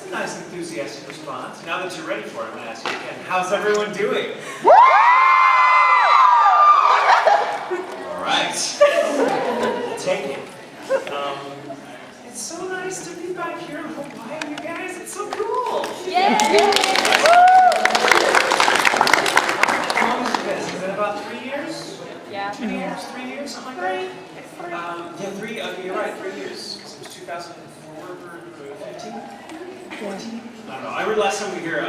a nice enthusiastic response. Now that you're ready for it, I'm going to ask you again, how's everyone doing? All right. We'll take it. It's so nice to be back here in Hawaii, you guys. It's so cool. Yay! How long has it been? Has it been about 3 years? Yeah. 2 years? 3 years? Something like that? Yeah, 3. Okay, you're right. 3 years. Because it was 2004 or 15? 14? I don't know. I remember last time we were here,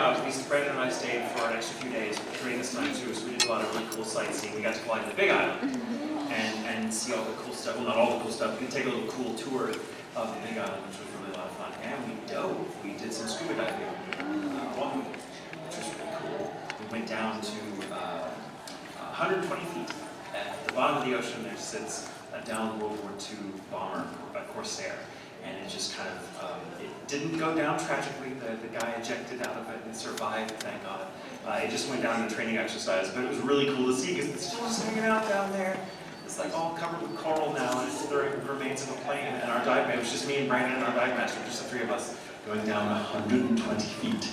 Brandon and I stayed for an extra few days during this time too, so we did a lot of really cool sightseeing. We got to fly to the Big Island and see all the cool stuff. Well, not all the cool stuff. We could take a little cool tour of the Big Island, which was really a lot of fun. And we dove. We did some scuba diving along with it, which was really cool. We went down to 120 feet. At the bottom of the ocean, there sits a downed World War II bomber, a Corsair. And it just kind of, it didn't go down tragically. The guy ejected out of it and survived, thank God. It just went down in a training exercise, but it was really cool to see because it's still just hanging out down there. It's like all covered with coral now, and it's the remains of a plane. And our dive, it was just me and Brandon and our dive master, just the 3 of us, going down 120 feet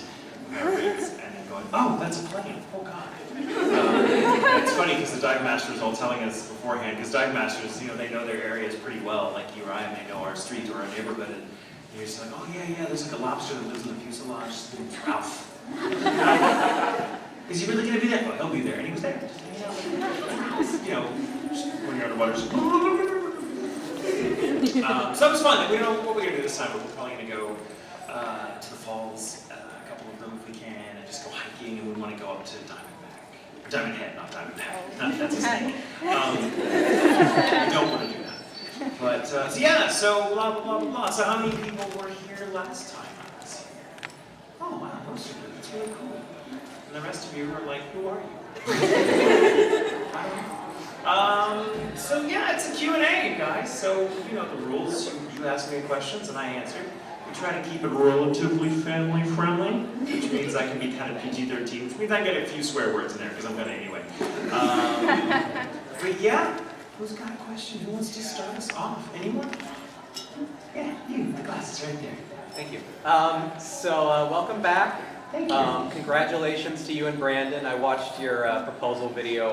with our rigs, and then going, oh, that's a plane, oh God. It's funny because the dive master was all telling us beforehand, because dive masters, you know, they know their areas pretty well, like you or I, and they know our street or our neighborhood, and you're just like, oh yeah, there's like a lobster that lives in the fuselage, his name's Ralph. Is he really going to be there? Well, he'll be there, and he was there. You know, when you're underwater, just so it was fun. We don't know what we're going to do this time, but we're probably going to go to the falls, a couple of them if we can, and just go hiking, and we want to go up to Diamond Head, not Diamondback. That's a snake. We don't want to do that. But, so yeah, so blah, blah, blah, blah. So how many people were here last time I was here? Oh, wow, most of you. That's really cool. And the rest of you were like, who are you? I don't know. So yeah, it's a Q&A, you guys. So, you know the rules. You ask me questions and I answer. We try to keep it relatively family-friendly, which means I can be kind of PG-13, which means I get a few swear words in there, because I'm going to anyway. But yeah, who's got a question? Who wants to start us off? Anyone? Yeah, you, the glasses right there. Thank you. Welcome back. Thank you. Congratulations to you and Brandon. I watched your proposal video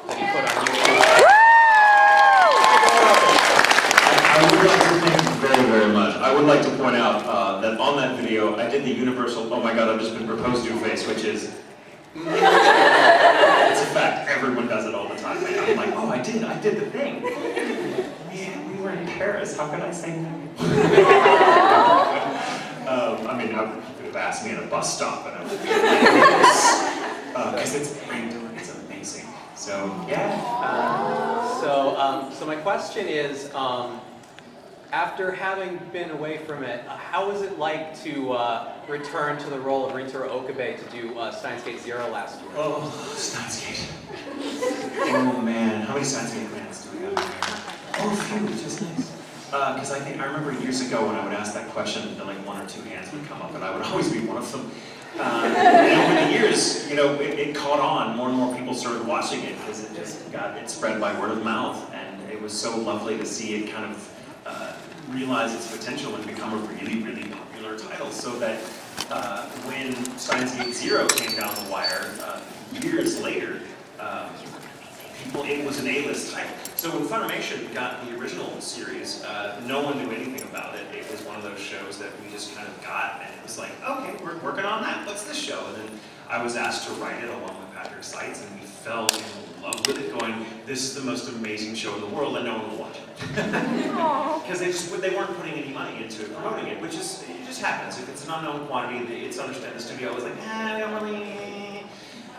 that you put on YouTube. I would like to thank you very, very much. I would like to point out that on that video, I did the universal, oh my God, I've just been proposed to face, which is, it's a fact, everyone does it all the time. I'm like, oh, I did the thing. Man, we were in Paris, how could I say no? I mean, you could have asked me at a bus stop, and I would be because it's amazing. So, yeah. So my question is, after having been away from it, how was it like to return to the role of Rintaro Okabe to do Steins Gate Zero last year? Oh, Steins Gate. Oh man, how many Steins Gate fans do we have here? Oh, a few, which is nice. Because I remember years ago when I would ask that question, like 1 or 2 hands would come up, and I would always be one of them. And over the years, you know, it caught on. More and more people started watching it because it spread by word of mouth, and it was so lovely to see it kind of realize its potential and become a really, really popular title. So that when Steins Gate Zero came down the wire years later, it was an A-list title. So when Funimation got the original series, no one knew anything about it. It was one of those shows that we just kind of got, and it was like, okay, we're working on that. What's this show? And then I was asked to write it along with Patrick Seitz, and we fell in love with it, going, this is the most amazing show in the world, and no one will watch it. Because they weren't putting any money into promoting it, which is, it just happens. If it's an unknown quantity, it's understand the studio was like, we don't really.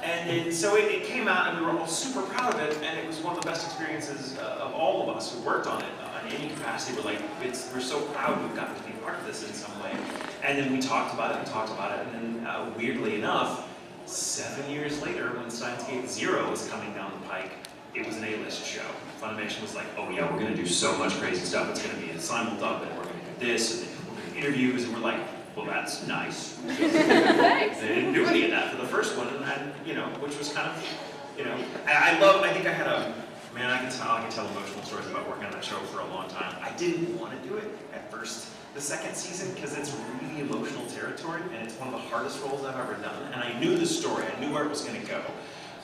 And so it came out, and we were all super proud of it, and it was one of the best experiences of all of us who worked on it in any capacity. We're so proud we've gotten to be part of this in some way. And then we talked about it, and then weirdly enough, 7 years later, when Steins Gate Zero was coming down the pike, it was an A-list show. Funimation was like, oh yeah, we're going to do so much crazy stuff. It's going to be a simul-dub, and we're going to do this, and we're going to do interviews, and we're like, well, that's nice. They didn't do any of that for the first one, and you know, which was kind of, you know, I think I had Man, I can tell emotional stories about working on that show for a long time. I didn't want to do it at first, the second season, because it's really emotional territory, and it's one of the hardest roles I've ever done. And I knew the story, I knew where it was going to go.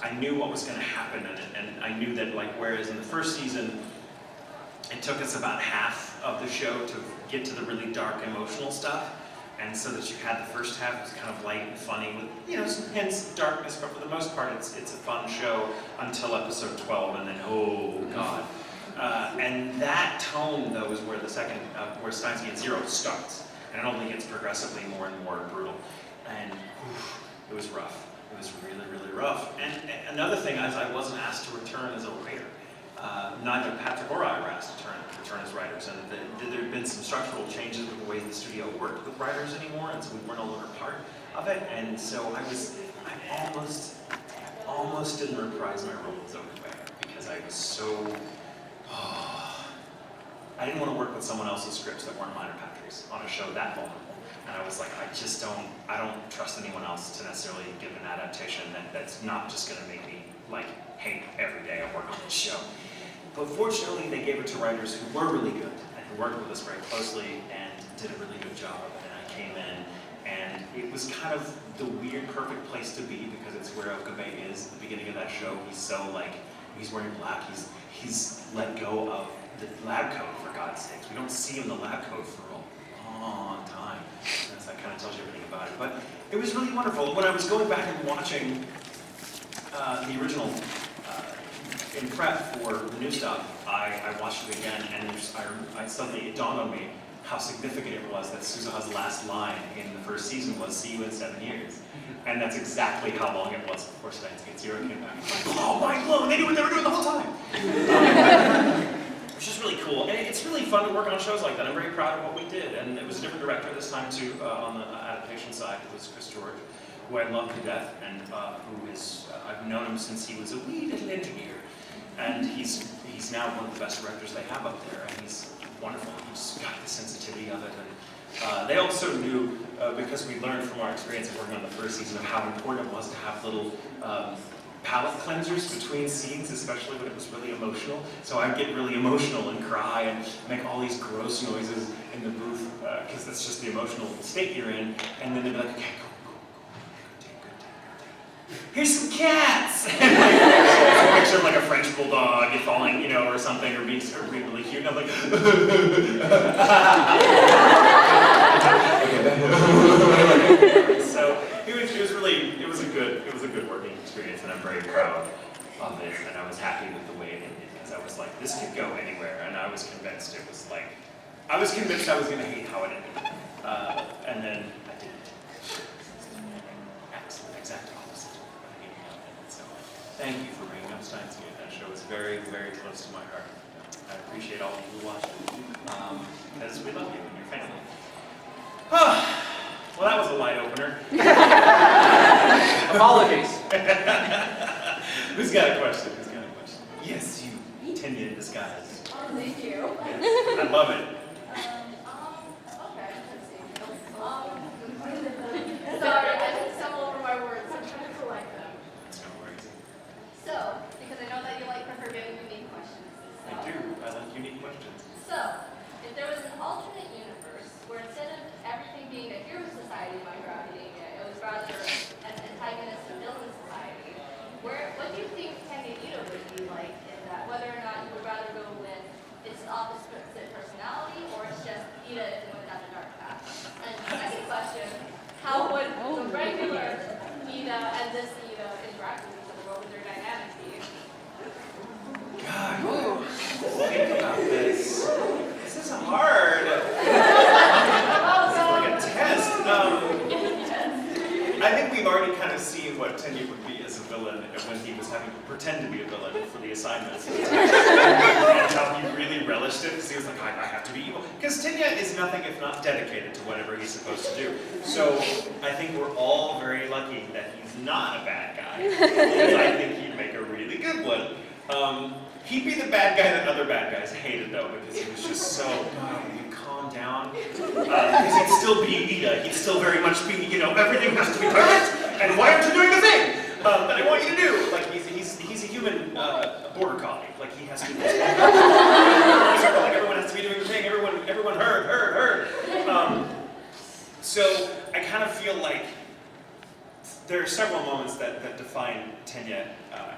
I knew what was going to happen, and I knew that, like, whereas in the first season, it took us about half of the show to get to the really dark emotional stuff. And so that you had the first half was kind of light and funny with, you know, some hints of darkness, but for the most part it's a fun show until episode 12, and then, oh god. And that tone, though, is where the second, where Steins Gate Zero starts. And it only gets progressively more and more brutal. And it was rough. It was really, really rough. And another thing is I wasn't asked to return as a writer. Neither Patrick or I were asked to return as writers, and there had been some structural changes with the way the studio worked with writers anymore, and so we weren't no longer part of it. And so I almost didn't reprise my role as Okabe because I was so. I didn't want to work with someone else's scripts that weren't mine or Patrick's on a show that vulnerable. And I was like, I don't trust anyone else to necessarily give an adaptation that's not just going to make me like hate every day I work on this show. But fortunately, they gave it to writers who were really good and who worked with us very closely and did a really good job. And I came in, and it was kind of the weird, perfect place to be because it's where Okabe is at the beginning of that show. He's so like, he's wearing black. He's let go of the lab coat, for God's sakes. We don't see him in the lab coat for a long time. And that kind of tells you everything about it. But it was really wonderful. When I was going back and watching the original in prep for the new stuff, I watched it again, and suddenly it dawned on me how significant it was that Suzuha's last line in the first season was, "See you in 7 years." And that's exactly how long it was before Steins Gate Zero came back. Oh, mind blown! They knew what they were doing the whole time! Which is really cool. And it's really fun to work on shows like that. I'm very proud of what we did. And it was a different director this time, too, on the adaptation side. It was Chris George, who I love to death, and who is, I've known him since he was a wee little engineer. And he's now one of the best directors they have up there, and he's wonderful. He's got the sensitivity of it. And they also knew, because we learned from our experience of working on the first season, of how important it was to have little palate cleansers between scenes, especially when it was really emotional. So I'd get really emotional and cry and make all these gross noises in the booth, because that's just the emotional state you're in. And then they'd be like, okay, go, good take. Here's some cats! I picture like a French bulldog falling, you know, or something, or being really cute, and I'm like, so it was a good working experience, and I'm very proud of it, and I was happy with the way it ended, because I was like, this could go anywhere, and I was convinced it was like, I was convinced I was going to hate how it ended, and then I didn't. Exact opposite of what I hated how it ended, so thank you for bringing up Steins Gate. That show is very, very close to my heart. I appreciate all of you who watch it, because we love you and your family. Well, that was a light opener. Apologies. Who's got a question? Yes, you. Tenya in disguise. Oh, thank you. Yes, I love it. Okay, let's see. Sorry, I didn't stumble over my words. I'm trying to collect them. No worries. So, because I know that you like prefer giving unique questions. I do. I like unique questions. So, if there was an alternate universe where instead of everything being a hero society by gravity, it was rather an antagonist and villain society, what do you think Tanganyika would be like in that? Whether or not you would rather go with its opposite personality, or it's just Ida is going down the dark path? And second question, how would the regular Ida and this Ida interact with each other? What would their dynamic be? God, think about this. This is hard. It's like a test. I think we've already kind of seen what Tenya would be as a villain when he was having to pretend to be a villain for the assignments. And how he really relished it, because he was like, I have to be evil. Because Tenya is nothing if not dedicated to whatever he's supposed to do. So I think we're all very lucky that he's not a bad guy. Because I think he'd make a really good one. He'd be the bad guy that other bad guys hated, though, because he was just so, God, will you calm down? Because he'd still be Ida. He'd still very much be, you know, everything has to be perfect, and why aren't you doing the thing that I want you to do? Like, he's a human border collie. Like, he has to do this thing. Like everyone has to be doing the thing. Everyone heard. So I kind of feel like there are several moments that define Tenya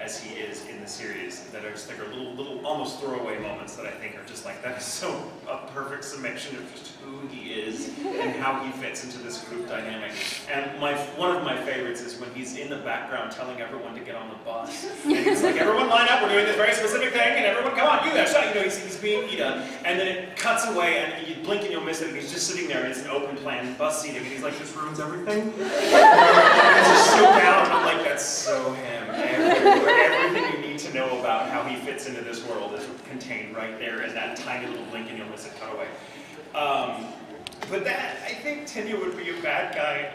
as he is in the series that are just like little almost throwaway moments that I think are just like, that is so a perfect summation of just who he is and how he fits into this group dynamic. And one of my favorites is when he's in the background telling everyone to get on the bus. And he's like, everyone line up, we're doing this very specific thing, and everyone come on, you there, shut. You know, he's being Ida. And then it cuts away, and you blink and you'll miss it, and he's just sitting there, and it's an open plan bus seating, and he's like, this ruins everything. It's just so down. I'm like, that's so him. Everything you need to know about how he fits into this world is contained right there in that tiny little blink and you'll miss it cutaway. But that, I think Tenya would be a bad guy.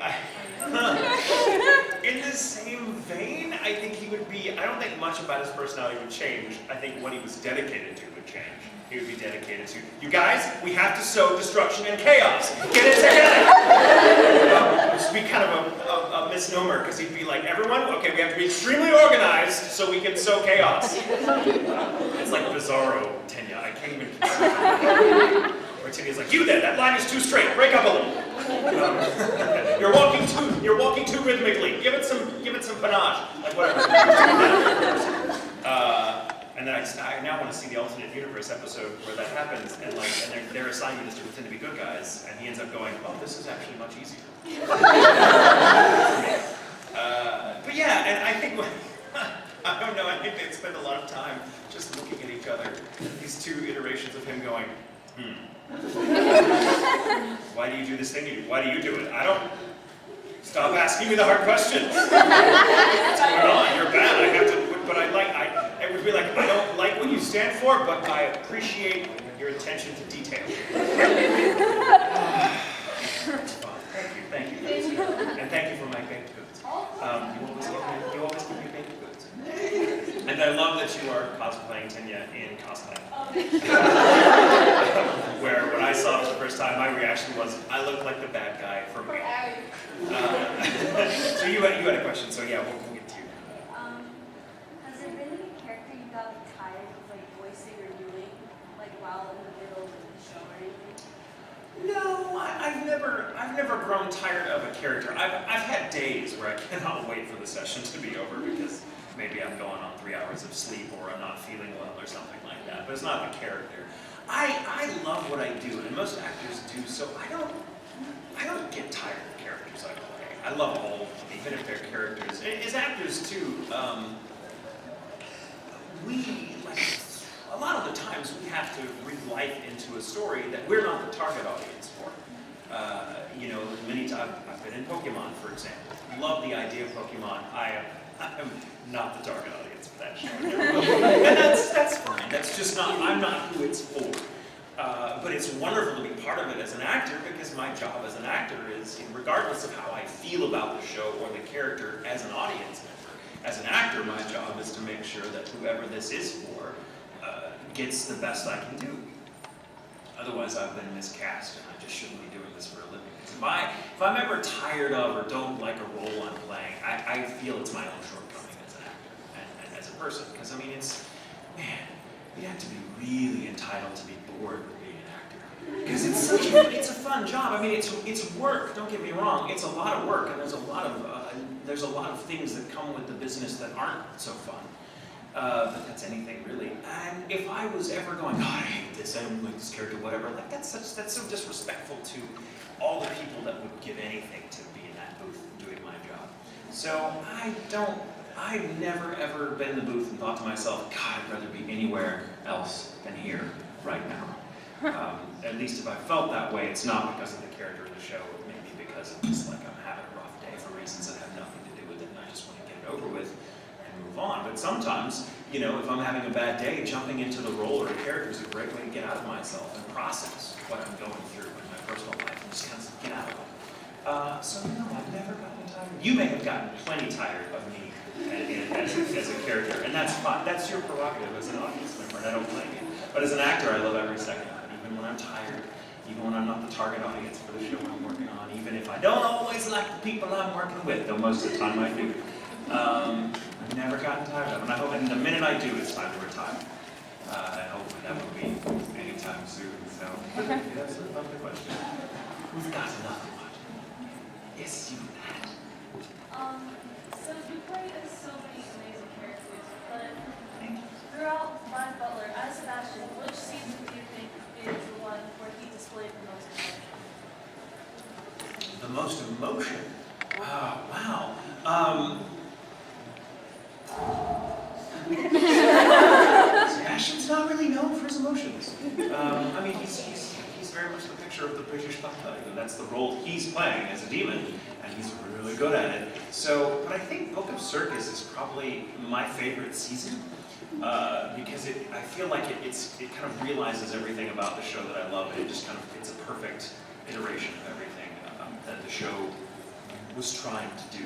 In the same vein, I think he would be, I don't think much about his personality would change. I think what he was dedicated to would change. He would be dedicated to, you guys, we have to sow destruction and chaos. Get it together. Which would be kind of a misnomer, because he'd be like, everyone, okay, we have to be extremely organized so we can sow chaos. It's like Bizarro Tenya. I can't even conceive of it. Where Tenya's like, you there, that line is too straight, break up a little. You're walking too rhythmically. Give it some panache, like whatever. And then I now want to see the alternate universe episode where that happens, and their assignment is to pretend to be good guys, and he ends up going, oh, this is actually much easier. But yeah, and I think I don't know. I think they'd spend a lot of time just looking at each other. These two iterations of him going, why do you do this thing you do? Why do you do it? I don't. Stop asking me the hard questions. What's going on? You're bad. I have to. But it would be like, I don't like what you stand for, but I appreciate your attention to detail. It's fun. Thank you. And thank you for my baked goods. You always give me baked goods. And I love that you are cosplaying Tenya in cosplay. Where when I saw it for the first time, my reaction was, I look like the bad guy for me. So you had a question, so yeah, we'll get to you. Has there been any character you got tired of voicing or doing, while in the middle of the show or anything? No, I've never grown tired of a character. I've had days where I cannot wait for the session to be over because maybe I'm going on 3 hours of sleep or I'm not feeling well or something like that. But it's not the character. I love what I do, and most actors do. So I don't get tired of the characters I play. I love all of them, even if they're characters. As actors too, a lot of the times we have to breathe life into a story that we're not the target audience for. Many times I've been in Pokemon, for example. Love the idea of Pokemon. I am not the target audience for that show. And that's fine. That's just not. I'm not who it's for. But it's wonderful to be part of it as an actor because my job as an actor is, regardless of how I feel about the show or the character as an audience member, as an actor, my job is to make sure that whoever this is for gets the best I can do. Otherwise, I've been miscast, and I just shouldn't be doing this for a living. If I'm ever tired of or don't like a role I'm playing, I feel it's my own shortcoming as an actor and as a person. Because you'd have to be really entitled to be bored with being an actor. Because it's a fun job. It's work. Don't get me wrong. It's a lot of work, and there's a lot of things that come with the business that aren't so fun. But that's anything really. And if I was ever going, oh, I hate this, I don't like this character, whatever, that's so disrespectful to all the people that would give anything to be in that booth doing my job. So I've never ever been in the booth and thought to myself, God, I'd rather be anywhere else than here right now. At least if I felt that way, it's not because of the character of the show, it may be because of just I'm having a rough day for reasons that have nothing to do with it, and I just want to get it over with and move on. But sometimes, if I'm having a bad day, jumping into the role or the character is a great way to get out of myself and process what I'm going through in my personal life and just kind of get out of it. So no, I've never gotten tired. You may have gotten plenty tired of me as a character, and that's fine. That's your prerogative as an audience member, and I don't blame you. But as an actor, I love every second of it, even when I'm tired, even when I'm not the target audience for the show I'm working on, even if I don't always like the people I'm working with, though most of the time I do. I've never gotten tired of it, and I hope, and the minute I do, it's time to retire. And hopefully that would be anytime soon. So that's another question. Who's got another one? Yes, you had. So you play as so many amazing characters, but throughout Live Butler, as Sebastian, which season do you think is the one where he displayed the most emotion? The most emotion? Oh, wow. Sebastian's not really known for his emotions. I mean, he's very much the picture of the British buckthug, and that's the role he's playing as a demon, and he's really good at it. So, but I think Book of Circus is probably my favorite season, because I feel like it kind of realizes everything about the show that I love, and it's a perfect iteration of everything that the show was trying to do,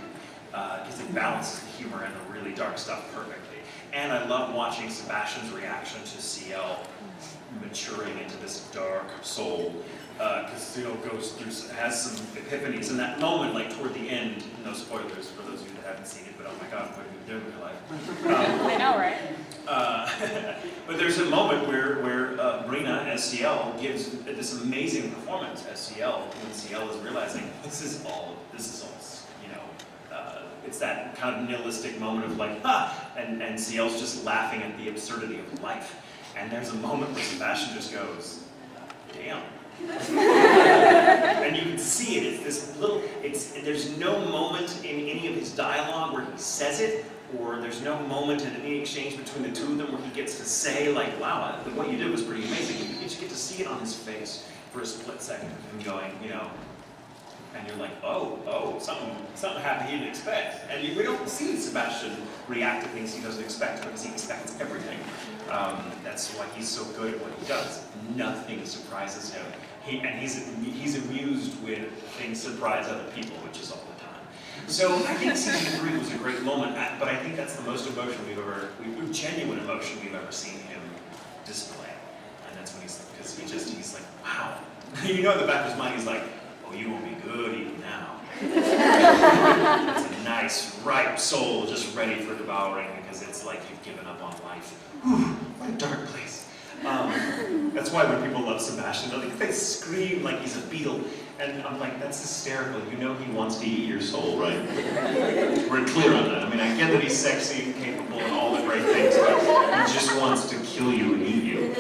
because it balances the humor and the really dark stuff perfectly. And I love watching Sebastian's reaction to CL maturing into this dark soul, because CL has some epiphanies in that moment, like toward the end. No spoilers for those of you that haven't seen it, but oh my God, what have you done in your life? I know, right? But there's a moment where Brina as CL gives this amazing performance as CL when CL is realizing this is all, you know, it's that kind of nihilistic moment of like, and CL's just laughing at the absurdity of life. And there's a moment where Sebastian just goes, damn. And you can see it, it's this little, there's no moment in any of his dialogue where he says it, or there's no moment in any exchange between the two of them where he gets to say, like, wow, what you did was pretty amazing. You just get to see it on his face for a split second, him going, you know, and you're like, oh, something happened he didn't expect. And we don't see Sebastian react to things he doesn't expect because he expects everything. That's why he's so good at what he does. Nothing surprises him. He's amused when things surprise other people, which is all the time. So I think season 3 was a great moment, but I think that's the most emotion genuine emotion we've ever seen him display. And that's when he's like, wow. You know in the back of his mind, he's like, oh, you will be good even now. It's a nice, ripe soul just ready for devouring because it's like you've given up on life. Whew, what a dark place. That's why when people love Sebastian, they scream like he's a beetle. And I'm like, that's hysterical. You know he wants to eat your soul, right? We're clear on that. I mean, I get that he's sexy and capable and all the great things, but he just wants to kill you and eat you.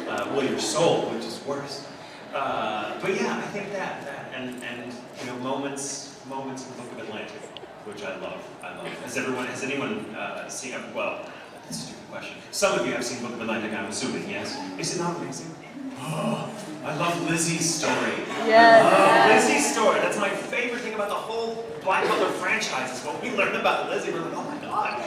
Well, your soul, which is worse. But yeah, I think that and you know, moments in the Book of Atlantic, which I love. Has anyone seen? Well, that's a stupid question. Some of you have seen Book of Atlantic, I'm assuming. Yes. Is it not amazing? Oh, I love Lizzie's story. Yes. Lizzie's story. That's my favorite thing about the whole Black Butler franchise. Is when we learned about Lizzie, we're like, oh my God,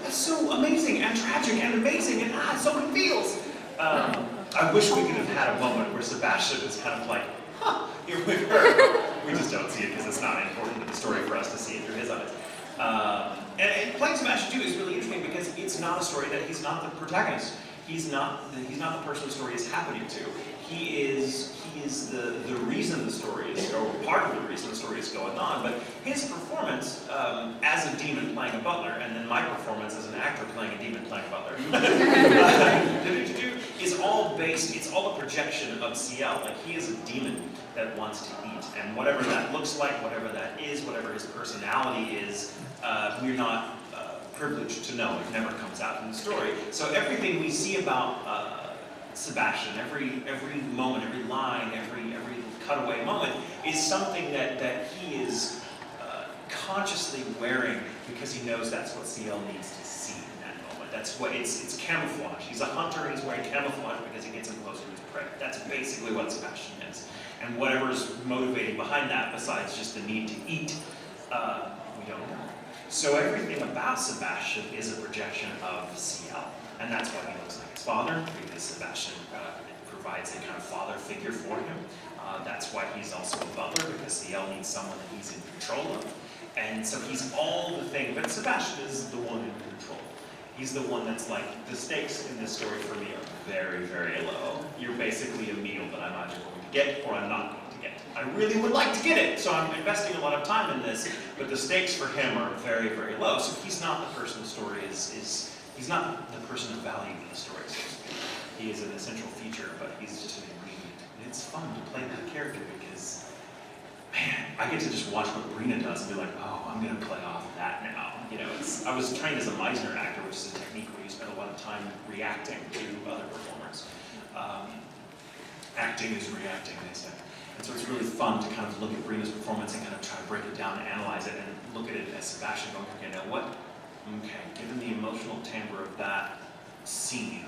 that's so amazing and tragic and amazing and so it feels. I wish we could have had a moment where Sebastian is kind of like, you're with her. We just don't see it because it's not important to the story for us to see it through his eyes. And playing Sebastian too is really interesting because it's not a story that he's not the protagonist. He's not the person the story is happening to. He is the reason the story is, or part of the reason the story is going on. But his performance as a demon playing a butler, and then my performance as an actor playing a demon playing a butler, is all based. It's all a projection of CL. Like he is a demon that wants to eat, and whatever that looks like, whatever that is, whatever his personality is, we're not privileged to know. It never comes out in the story. So everything we see about Sebastian, every moment, every line, every cutaway moment is something that he is consciously wearing because he knows that's what CL needs to see in that moment. That's what it's camouflage. He's a hunter and he's wearing camouflage because he gets him closer to his prey. That's basically what Sebastian is. And whatever's motivating behind that, besides just the need to eat, we don't know. So everything about Sebastian is a projection of CL. And that's why he looks like his father, because Sebastian provides a kind of father figure for him. That's why he's also a butler, because CL needs someone that he's in control of. And so he's all the thing, but Sebastian is the one in control. He's the one that's like, the stakes in this story for me are very, very low. You're basically a meal that I'm either going to get or I'm not going to get. I really would like to get it, so I'm investing a lot of time in this, but the stakes for him are very, very low. So he's not the person the story is he's not the person of value in the story, so to speak. He is an essential feature, but he's just an ingredient. And it's fun to play that character because, man, I get to just watch what Brina does and be like, oh, I'm going to play off that now. You know, I was trained as a Meisner actor, which is a technique where you spend a lot of time reacting to other performers. Acting is reacting, they say. And so it's really fun to kind of look at Brina's performance and kind of try to break it down and analyze it and look at it as Sebastian going, okay, now what, okay, given the emotional timbre of that scene,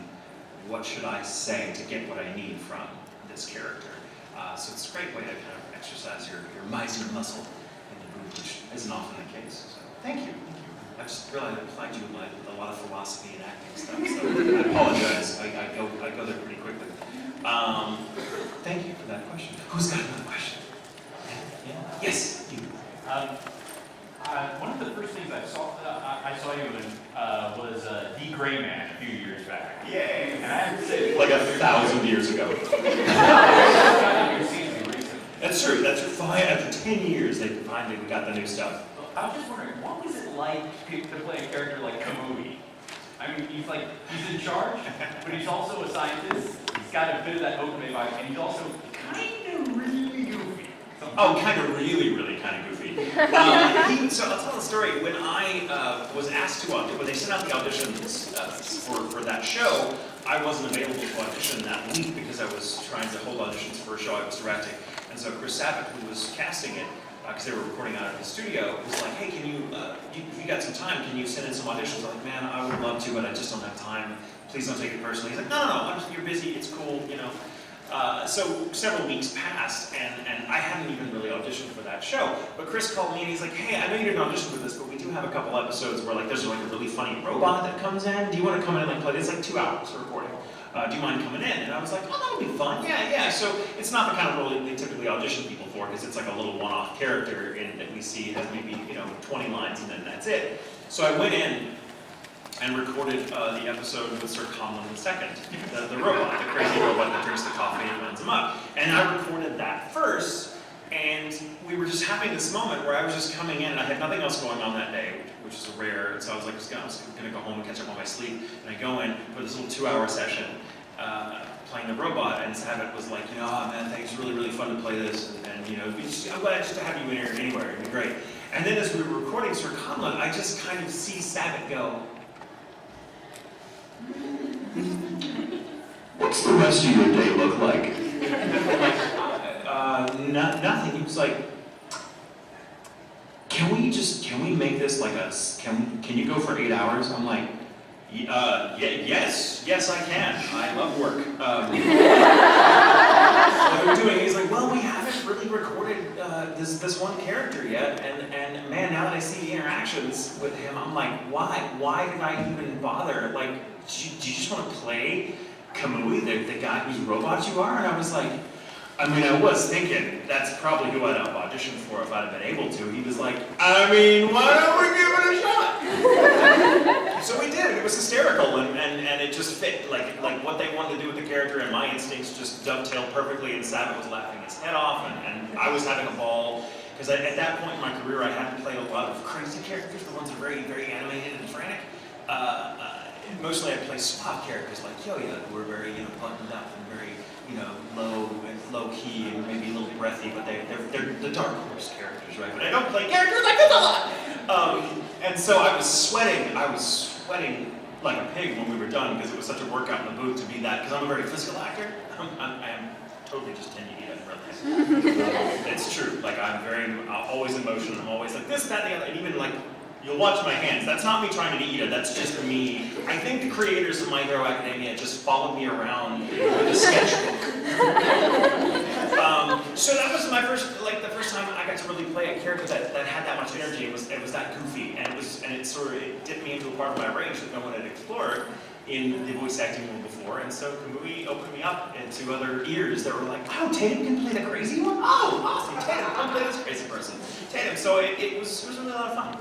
what should I say to get what I need from this character? So it's a great way to kind of exercise your Meisner muscle in the booth, which isn't often the case. So thank you. I just realized I applied you a lot of philosophy and acting stuff, so I apologize. I go there pretty quickly. Thank you for that question. Who's got another question? Yeah. Yes, you. One of the first things I saw you in was The Gray Man a few years back. Yay! And I have to say, Like 1,000 years ago. your scenes in recent. That's true. That's true. After 10 years, they finally got the new stuff. I was just wondering, what was it like to play a character like Kamui? I mean, he's in charge, but he's also a scientist. He's got a bit of that Okabe vibe, and he's also kind of really goofy. Oh, kind of really kind of goofy. So I'll tell the story. When I was asked to audition, when they sent out the auditions for that show, I wasn't available to audition that week because I was trying to hold auditions for a show I was directing. And so Chris Sabat, who was casting it, because they were recording out of the studio, was like, hey, can you, if you got some time, can you send in some auditions? I'm like, man, I would love to, but I just don't have time. Please don't take it personally. He's like, no, you're busy, it's cool, you know. So several weeks passed, and I hadn't even really auditioned for that show. But Chris called me and he's like, hey, I know you didn't audition for this, but we do have a couple episodes where like there's like a really funny robot that comes in. Do you want to come in and like play? It's like 2 hours of recording. Do you mind coming in? And I was like, oh, that'll be fun. Yeah. So it's not the kind of role that they typically audition people for because it's like a little one-off character that we see has maybe 20 lines and then that's it. So I went in and recorded the episode with Sir Conlon II, the robot, the crazy robot that drinks the coffee and runs him up. And I recorded that first, and we were just having this moment where I was just coming in, and I had nothing else going on that day, which is rare, and so I was like, I was going to go home and catch up on my sleep, and I go in for this little 2-hour session, playing the robot, and Sabat was like, oh man, thanks, really fun to play this, and I'm glad just to have you in here anywhere, it'd be great. And then as we were recording Sir Conlon, I just kind of see Sabat go, what's the rest of your day look like? Nothing. He was like, can we make this like can you go for 8 hours? I'm like, yes I can. I love work. What are we doing? He's like, well, we haven't really recorded this one character yet, and man, now that I see the interactions with him, I'm like, why did I even bother? Like, do you just want to play Kamui, the guy whose robot you are? And I was like, I was thinking that's probably who I'd have auditioned for if I'd have been able to. He was like, why don't we give it a shot? So we did. It was hysterical, and it just fit. Like what they wanted to do with the character, and my instincts just dovetailed perfectly. And Sabat was laughing his head off, and I was having a ball. Because at that point in my career, I hadn't played a lot of crazy characters, the ones that are very, very animated and frantic. Mostly I play suave characters like Kyoya, who are very, buttoned up and very, low key and maybe a little breathy, but they're the dark horse characters, right? But I don't play characters like this a lot. And so I was sweating like a pig when we were done because it was such a workout in the booth to be that. Because I'm a very physical actor. I am totally just 10 years realize. It's true. Like I'm always in motion. I'm always like this, that, the other, and even like. You'll watch my hands. That's not me trying to eat it. That's just me. I think the creators of My Hero Academia just followed me around with a sketchbook. So that was the first time I got to really play a character that had that much energy. It was that goofy, and it dipped me into a part of my range that no one had explored in the voice acting world before. And so Kamui opened me up into other ears that were like, oh, Tatum can play the crazy one. Oh, awesome! Tatum can play this crazy person. Tatum. So it was really a lot of fun.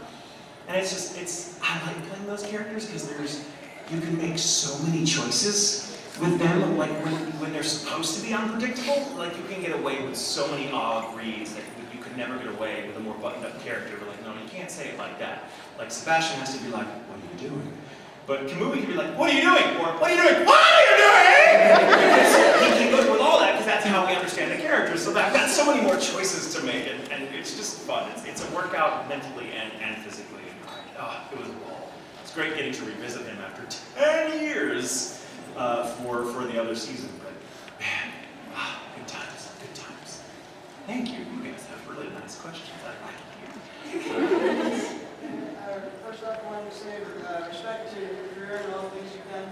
And I like playing those characters because you can make so many choices with them, like when they're supposed to be unpredictable, like you can get away with so many odd reads that you could never get away with a more buttoned up character. But like, no, you can't say it like that. Like Sebastian has to be like, what are you doing? But Kamui can be like, what are you doing? Or, what are you doing? What are you doing? Because he can go with all that, because that's how we understand the character. So I've got so many more choices to make, and it's just fun. It's a workout mentally and physically. It was a ball. It's great getting to revisit him after 10 years for the other season. But man, good times, good times. Thank you. You guys have really nice questions. I like you. First off, I wanted to say respect to your career and all the things you've done.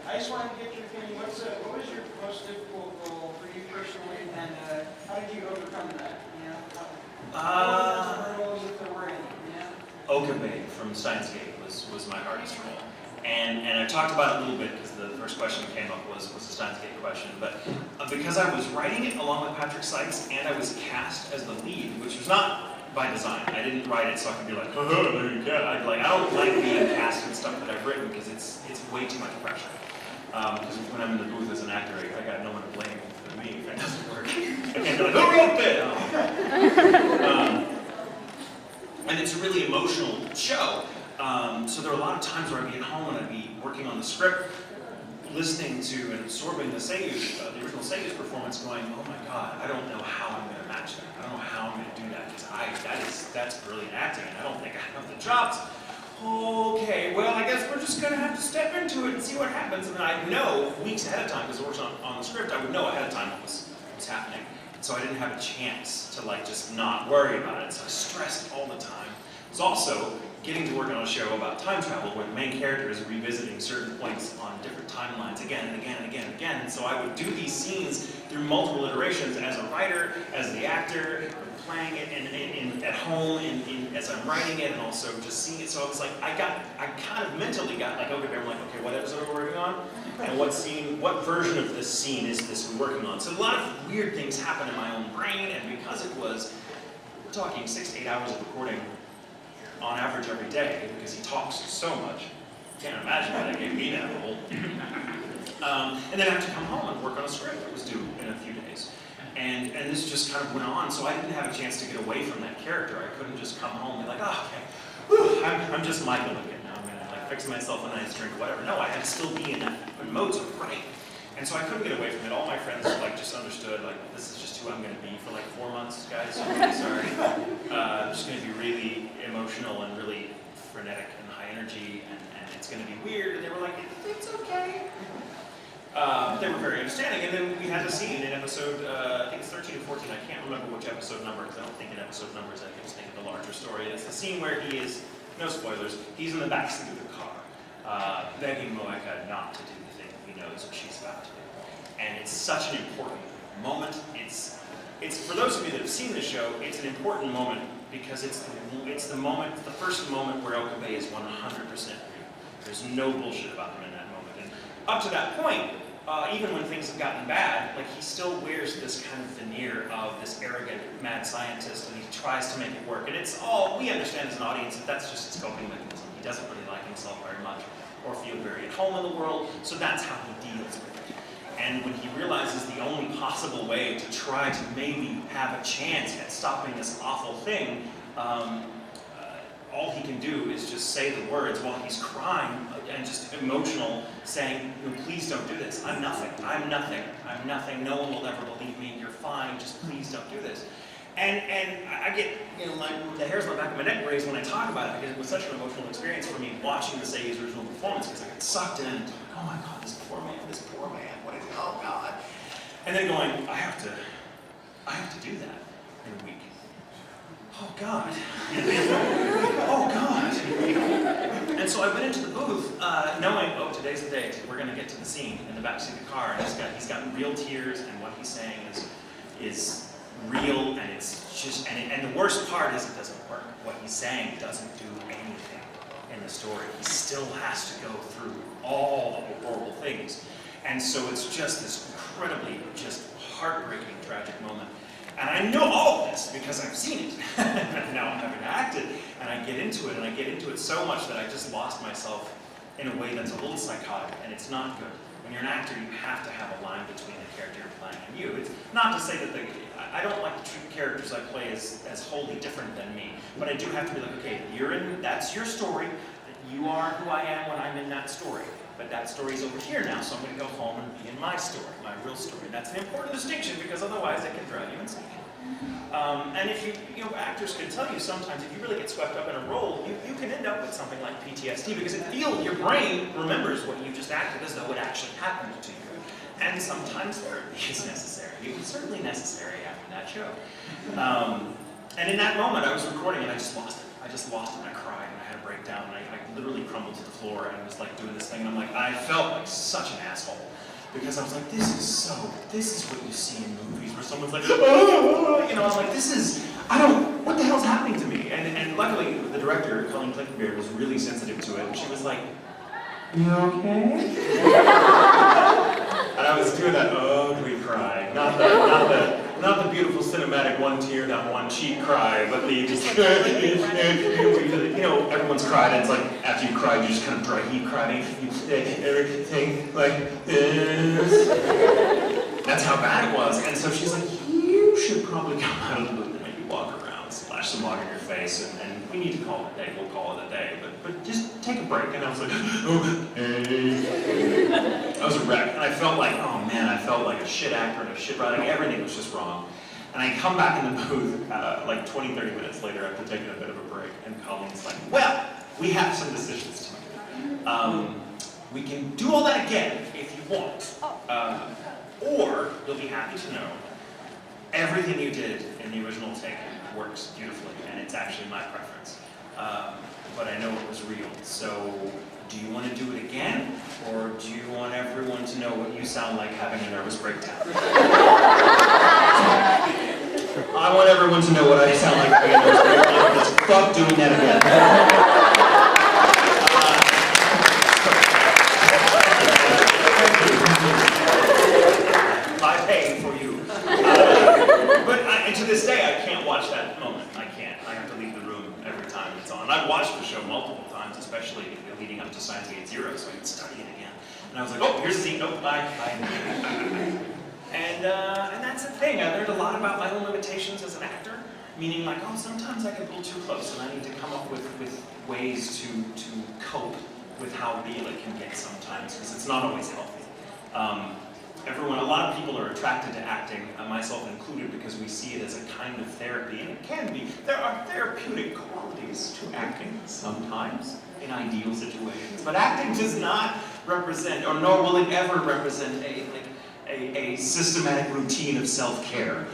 I just wanted to get your opinion. What was your most difficult role for you personally, and how did you overcome that? You know, what roles if there were any? You know? Okabe from Steins Gate was my hardest role. And I talked about it a little bit because the first question that came up was the Steins Gate question. But because I was writing it along with Patrick Sykes and I was cast as the lead, which was not by design. I didn't write it so I could be like, oh, there you go. I don't like being cast in stuff that I've written because it's way too much pressure. Because when I'm in the booth as an actor, I got no one to blame for me if it doesn't work. I can't be like, who wrote this? And it's a really emotional show. So there were a lot of times where I'd be at home and I'd be working on the script, listening to and absorbing the original Seiyu's performance, going, oh my God, I don't know how I'm going to match that. I don't know how I'm going to do that, because that's brilliant acting, and I don't think I have the chops. Okay, well, I guess we're just going to have to step into it and see what happens. And I know weeks ahead of time, because it works on the script, I would know ahead of time what was happening. So I didn't have a chance to just not worry about it. So I stressed all the time. It was also getting to work on a show about time travel where the main character is revisiting certain points on different timelines again and again and again and again. And so I would do these scenes through multiple iterations as a writer, as the actor, playing it at home as I'm writing it, and also just seeing it. So I was like, I kind of mentally got okay, I'm like, okay, what episode are we working on? And what version of this scene is this we're working on? So a lot of weird things happen in my own brain, and because we're talking 6 to 8 hours of recording on average every day, because he talks so much. Can't imagine why they gave me that role. And then I have to come home and work on a script that was due in a few days. And this just kind of went on, so I didn't have a chance to get away from that character. I couldn't just come home and be like, oh, okay, whew, I'm just Michael again. Now I'm gonna fix myself a nice drink, whatever. No, I had to still be in that mode to write. And so I couldn't get away from it. All my friends just understood, this is just who I'm going to be for 4 months, guys. I'm really sorry. I'm just going to be really emotional and really frenetic and high energy, and it's going to be weird. And they were like, it's okay. They were very understanding. And then we had a scene in episode, I think it's 13 or 14. I can't remember which episode number, because I don't think in episode numbers. I just think of the larger story. It's the scene where he is, no spoilers, he's in the backseat of the car, begging Moeka not to do the thing he knows what she's about to do. And it's such an important moment. It's for those of you that have seen the show, it's an important moment because it's the moment, the first moment where Okabe is 100% real. There's no bullshit about him in that moment. And up to that point, even when things have gotten bad, he still wears this kind of veneer of this arrogant mad scientist, and he tries to make it work. And it's all, we understand as an audience that that's just his coping mechanism. He doesn't really like himself very much or feel very at home in the world, so that's how he deals with it. And when he realizes the only possible way to try to maybe have a chance at stopping this awful thing, all he can do is just say the words while he's crying and just emotional, saying, please don't do this. I'm nothing. I'm nothing. I'm nothing. No one will ever believe me. You're fine. Just please don't do this. And I get, the hairs on the back of my neck raised when I talk about it, because it was such an emotional experience for me watching the Seiyu's original performance, because I got sucked in and oh my God, this poor man, what is, oh God. And then going, I have to do that in a week. Oh God. Oh God. And so I went into the booth knowing, today's the day, we're gonna get to the scene in the backseat of the car, and he's got real tears, and what he's saying is real, and it's just, and the worst part is it doesn't work. What he's saying doesn't do anything in the story. He still has to go through all the horrible things. And so it's just this incredibly just heartbreaking, tragic moment. And I know all of this because I've seen it. And now I'm having acted, and I get into it, and I get into it so much that I just lost myself in a way that's a little psychotic, and it's not good. When you're an actor, you have to have a line between the character you're playing and you. It's not to say that I don't like to treat characters I play as wholly different than me, but I do have to be like, okay, that's your story, you are who I am when I'm in that story. But that story's over here now, so I'm going to go home and be in my story, my real story. And that's an important distinction because otherwise it can drive you insane. And if you know, actors can tell you sometimes if you really get swept up in a role, you can end up with something like PTSD because your brain remembers what you just acted as though it actually happened to you. And sometimes therapy is necessary. It was certainly necessary after that show. And in that moment, I was recording and I just lost it. I just lost it and I cried and I had a breakdown and I literally crumbled to the floor and I was like doing this thing and I'm like, I felt like such an asshole. Because I was like, this is what you see in movies where someone's like, oh, you know, I'm like, what the hell's happening to me? And luckily, the director, Colleen Clickenbeard, was really sensitive to it and she was like, you okay? And I was doing that ugly cry, not the beautiful cinematic one tear down one cheek cry, but the just, you know, everyone's cried, and it's like, after you cried, you just kind of dry heat crying, you say everything like this. That's how bad it was, and so she's like, you should probably come out of the booth and maybe walk around, splash some water in your face, and we need to call it a day, we'll call it a day, but just take a break. And I was like, okay. I was a wreck, and I felt like, oh man, I felt like a shit actor and a shit writer, everything was just wrong. And I come back in the booth like 20, 30 minutes later after taking a bit of a break, and Colleen's like, well, we have some decisions to make. We can do all that again if you want, or you'll be happy to know everything you did in the original take works beautifully, and it's actually my preference. But I know it was real, so do you want to do it again, or do you want everyone to know what you sound like having a nervous breakdown? I want everyone to know what I sound like having a nervous breakdown. Let's fuck doing that again. I pay for you. And to this day, I can't watch that moment. I can't. I have to leave the room every time it's on. I've watched the show multiple times, especially leading up to Science Gate Zero, so I can study it again. And I was like, oh, here's the scene. Nope, bye. And that's the thing. I learned a lot about my own limitations as an actor, meaning like, oh, sometimes I get a little too close, and I need to come up with ways to cope with how real it can get sometimes, because it's not always healthy. A lot of people are attracted to acting, myself included, because we see it as a kind of therapy, and it can be. There are therapeutic qualities to acting sometimes in ideal situations, but acting does not represent, or nor will it ever represent a systematic routine of self-care.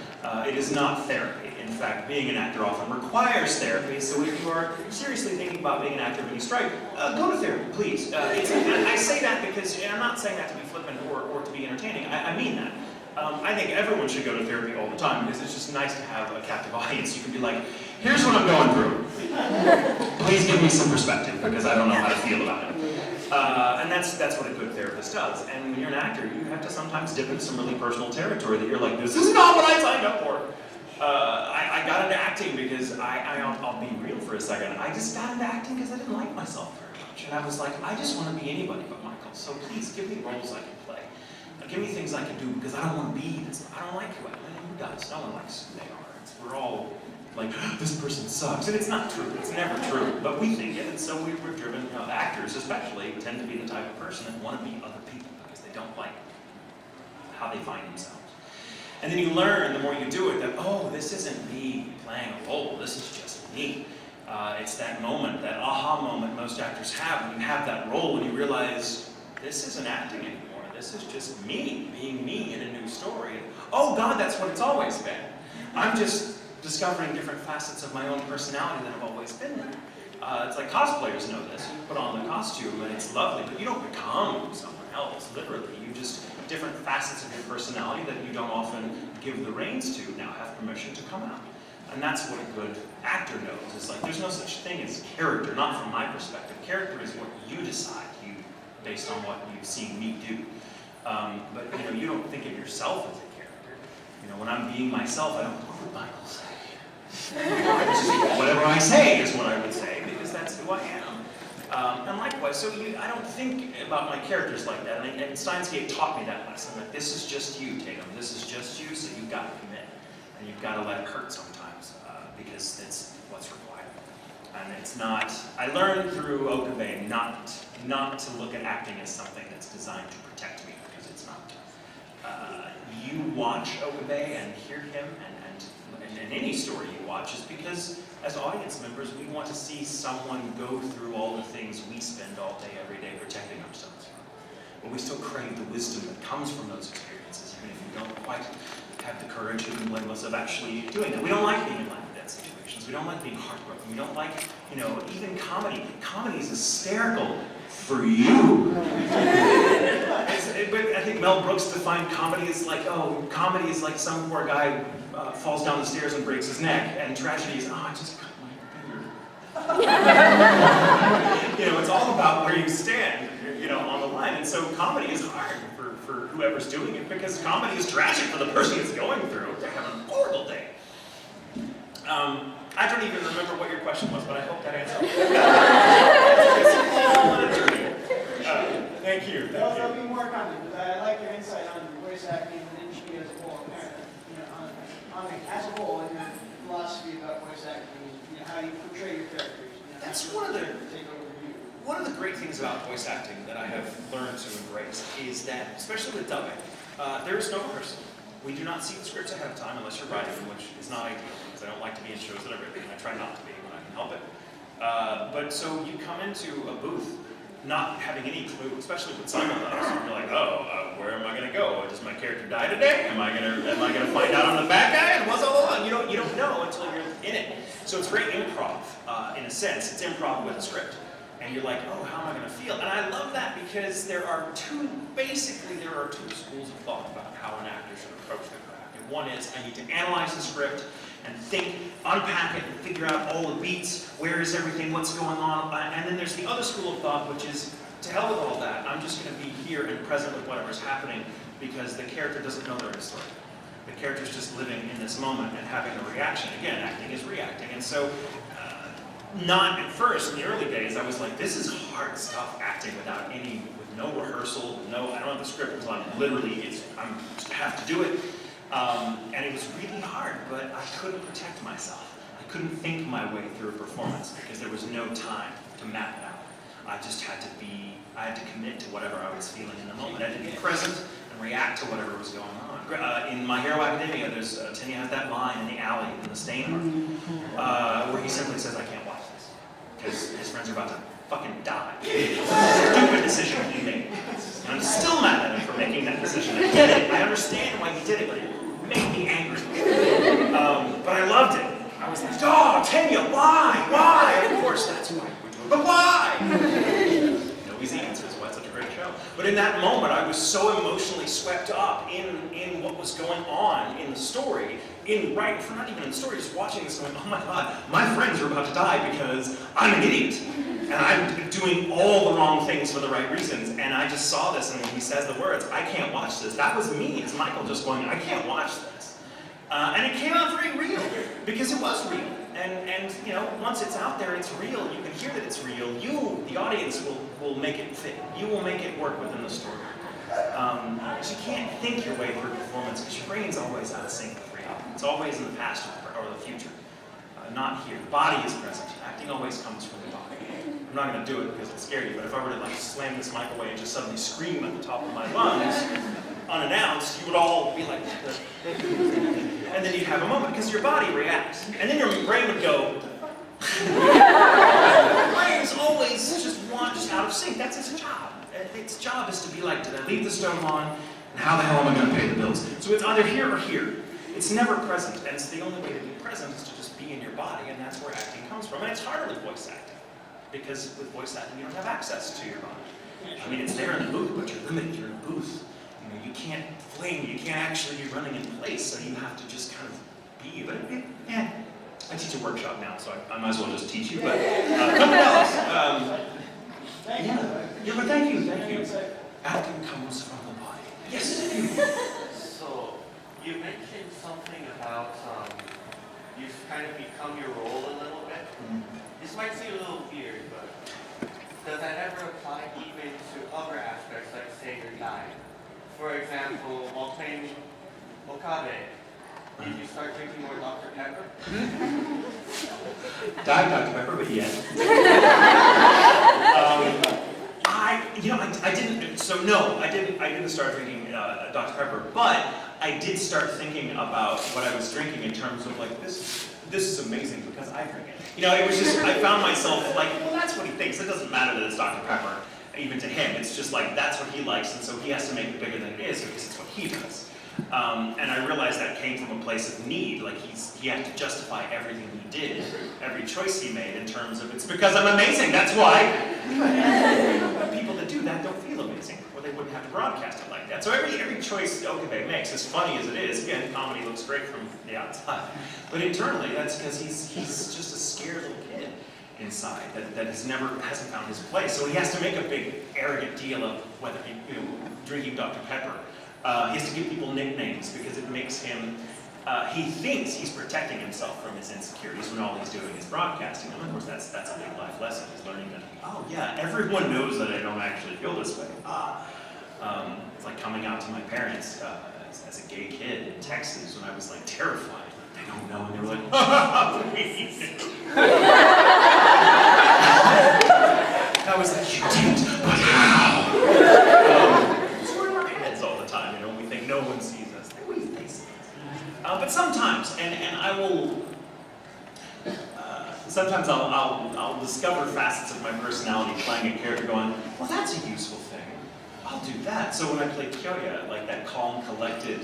It is not therapy. In fact, being an actor often requires therapy, so if you are seriously thinking about being an actor when you strike, go to therapy, please. I say that because I'm not saying that to be flippant or to be entertaining. I mean that. I think everyone should go to therapy all the time because it's just nice to have a captive audience. You can be like, here's what I'm going through. Please give me some perspective because I don't know how to feel about it. And that's what a good therapist does. And when you're an actor, you have to sometimes dip into some really personal territory that you're like, this is not what I signed up for. I got into acting because I'll be real for a second. I just got into acting because I didn't like myself very much. And I was like, I just want to be anybody but Michael. So please give me roles I can play. Give me things I can do because I don't want to be this. I don't like who I am. Who does? No one likes who they are. We're all like, this person sucks. And it's not true. It's never true. But we think it. And so we're driven, actors especially, tend to be the type of person that want to be other people because they don't like how they find themselves. And then you learn, the more you do it, that, oh, this isn't me playing a role, this is just me. It's that moment, that aha moment most actors have when you have that role and you realize, this isn't acting anymore, this is just me, being me in a new story. And, oh God, that's what it's always been. I'm just discovering different facets of my own personality that I've always been in. It's like cosplayers know this. You put on the costume and it's lovely, but you don't become someone else, literally. You just, different facets of your personality that you don't often give the reins to now have permission to come out. And that's what a good actor knows. It's like, there's no such thing as character, not from my perspective. Character is what you decide, based on what you've seen me do. But you don't think of yourself as a character. When I'm being myself, I don't, what would Michael say? Whatever I say is what I would say, because that's who I am. And likewise, so I don't think about my characters like that. And Steins Gate taught me that lesson, that this is just you, Tatum. This is just you, so you've got to commit. And you've got to let it hurt sometimes, because it's what's required. And it's not, I learned through Okabe not to look at acting as something that's designed to protect me, because it's not. You watch Okabe and hear him, and any story you watch is because, as audience members, we want to see someone go through all the things we spend all day, every day protecting ourselves from. But we still crave the wisdom that comes from those experiences, even if you don't quite have the courage or the blameless of actually doing that. We don't like being in life and death situations. We don't like being heartbroken. We don't like, even comedy. Comedy is hysterical for you. But I think Mel Brooks defined comedy as like, comedy is like some poor guy falls down the stairs and breaks his neck, and tragedy is, I just cut my finger. It's all about where you stand, on the line. And so comedy is hard for whoever's doing it, because comedy is tragic for the person it's going through. They're having a horrible day. I don't even remember what your question was, but I hope that answered it. Thank you. There'll be more coming, but I like your insight on voice acting and industry as a whole, as a whole, and your philosophy about voice acting, how you portray your characters. That's one of the great things about voice acting that I have learned to embrace is that, especially with dubbing, there is no rehearsal. We do not see the scripts ahead of time unless you're writing them, which is not ideal, because I don't like to be in shows that I've written, and I try not to be when I can help it. But so you come into a booth not having any clue, especially with simultaneous. You're like, where am I going to go? Does my character die today? Am I going to find out I'm the bad guy? And what's all along? You don't know until you're in it. So it's very improv, in a sense. It's improv with a script. And you're like, how am I going to feel? And I love that because there are two schools of thought about how an actor should approach their craft. And one is, I need to analyze the script and think, unpack it, and figure out all the beats, where is everything, what's going on. And then there's the other school of thought, which is, to hell with all that, I'm just going to be here and present with whatever's happening, because the character doesn't know they're in a story. The character's just living in this moment and having a reaction. Again, acting is reacting. And so, not at first, in the early days, I was like, this is hard stuff, acting with no rehearsal, I don't have the script, because I just have to do it. And it was really hard, but I couldn't protect myself. I couldn't think my way through a performance because there was no time to map it out. I had to commit to whatever I was feeling in the moment. I had to be present and react to whatever was going on. In My Hero Academia, Tenya has that line in the alley in the Stain Room, where he simply says, I can't watch this, because his friends are about to fucking die. Stupid decision he made. And I'm still mad at him for making that decision. I get it. I understand why he did it, but it made me angry. But I loved it. I was like, Tenya, why? Why? Of course that's why we're doing it. But why? No easy answers. Why it's such a great show. But in that moment, I was so emotionally swept up in what was going on in the story, not even in the story, just watching this going, oh my God, my friends are about to die because I'm an idiot. And I'm doing all the wrong things for the right reasons. And I just saw this, and when he says the words, I can't watch this, that was me as Michael just going, I can't watch this. And it came out very real, because it was real. And once it's out there, it's real. You can hear that it's real. You, the audience, will make it fit. You will make it work within the story. Because you can't think your way through performance, because your brain's always out of sync with reality. It's always in the past or the future. Not here. The body is present. Acting always comes from the body. I'm not going to do it because it'll scare you, but if I were to slam this mic away and just suddenly scream at the top of my lungs, unannounced, you would all be like, and then you'd have a moment, because your body reacts. And then your brain would go, the brain's always just out of sync. That's its job. Its job is to be like, did I leave the stove on? And how the hell am I going to pay the bills? So it's either here or here. It's never present, and it's the only way to be present is to just be in your body, and that's where acting comes from. And it's harder with voice acting, because with voice acting you don't have access to your body. I mean, it's there in the booth, but you're limited. You're in a booth. You can't fling. You can't actually be running in place, so you have to just kind of be. But I teach a workshop now, so I might as well just teach you. But come else. Thank you. Acting comes from the body. Yes. So you mentioned something about you've kind of become your role a little bit. This might seem a little weird, but does that ever apply even to other aspects, like say your diet? For example, while playing Okabe, did you start drinking more Dr. Pepper? Diet Dr. Pepper, but yes. I didn't start drinking Dr. Pepper, but I did start thinking about what I was drinking in terms of like, this is amazing because I drink it. It was just, I found myself like, well, that's what he thinks. It doesn't matter that it's Dr. Pepper, even to him. It's just like, that's what he likes, and so he has to make it bigger than it is because it's what he does. And I realized that came from a place of need. Like he had to justify everything he did, every choice he made in terms of, it's because I'm amazing, that's why. But people that do that don't feel amazing, or they wouldn't have to broadcast it like that. So every choice Okabe makes, as funny as it is, again, comedy looks great from the outside, but internally, that's because he's just a scared little kid inside that hasn't found his place. So he has to make a big arrogant deal of whether drinking Dr. Pepper. He has to give people nicknames because it makes him, he thinks he's protecting himself from his insecurities when all he's doing is broadcasting. And of course that's a big life lesson, is learning that, oh yeah, everyone knows that I don't actually feel this way. It's like coming out to my parents as a gay kid in Texas when I was like terrified. Like, they don't know, and they were like, I was like, you didn't, but how? No one sees us. They see us. But sometimes, and I will. Sometimes I'll discover facets of my personality playing a character, going, well, that's a useful thing. I'll do that. So when I play Kyoya, like that calm, collected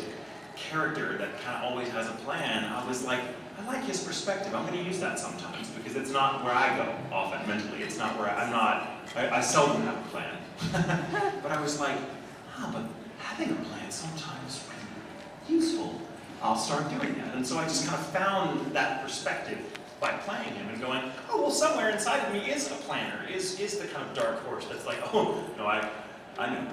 character that kind of always has a plan, I was like, I like his perspective. I'm going to use that sometimes because it's not where I go often mentally. It's not where I seldom have a plan. But I was like, but having a plan sometimes really useful. I'll start doing that. And so I just kind of found that perspective by playing him and going, oh, well, somewhere inside of me is a planner, is the kind of dark horse that's like, oh, no, I know.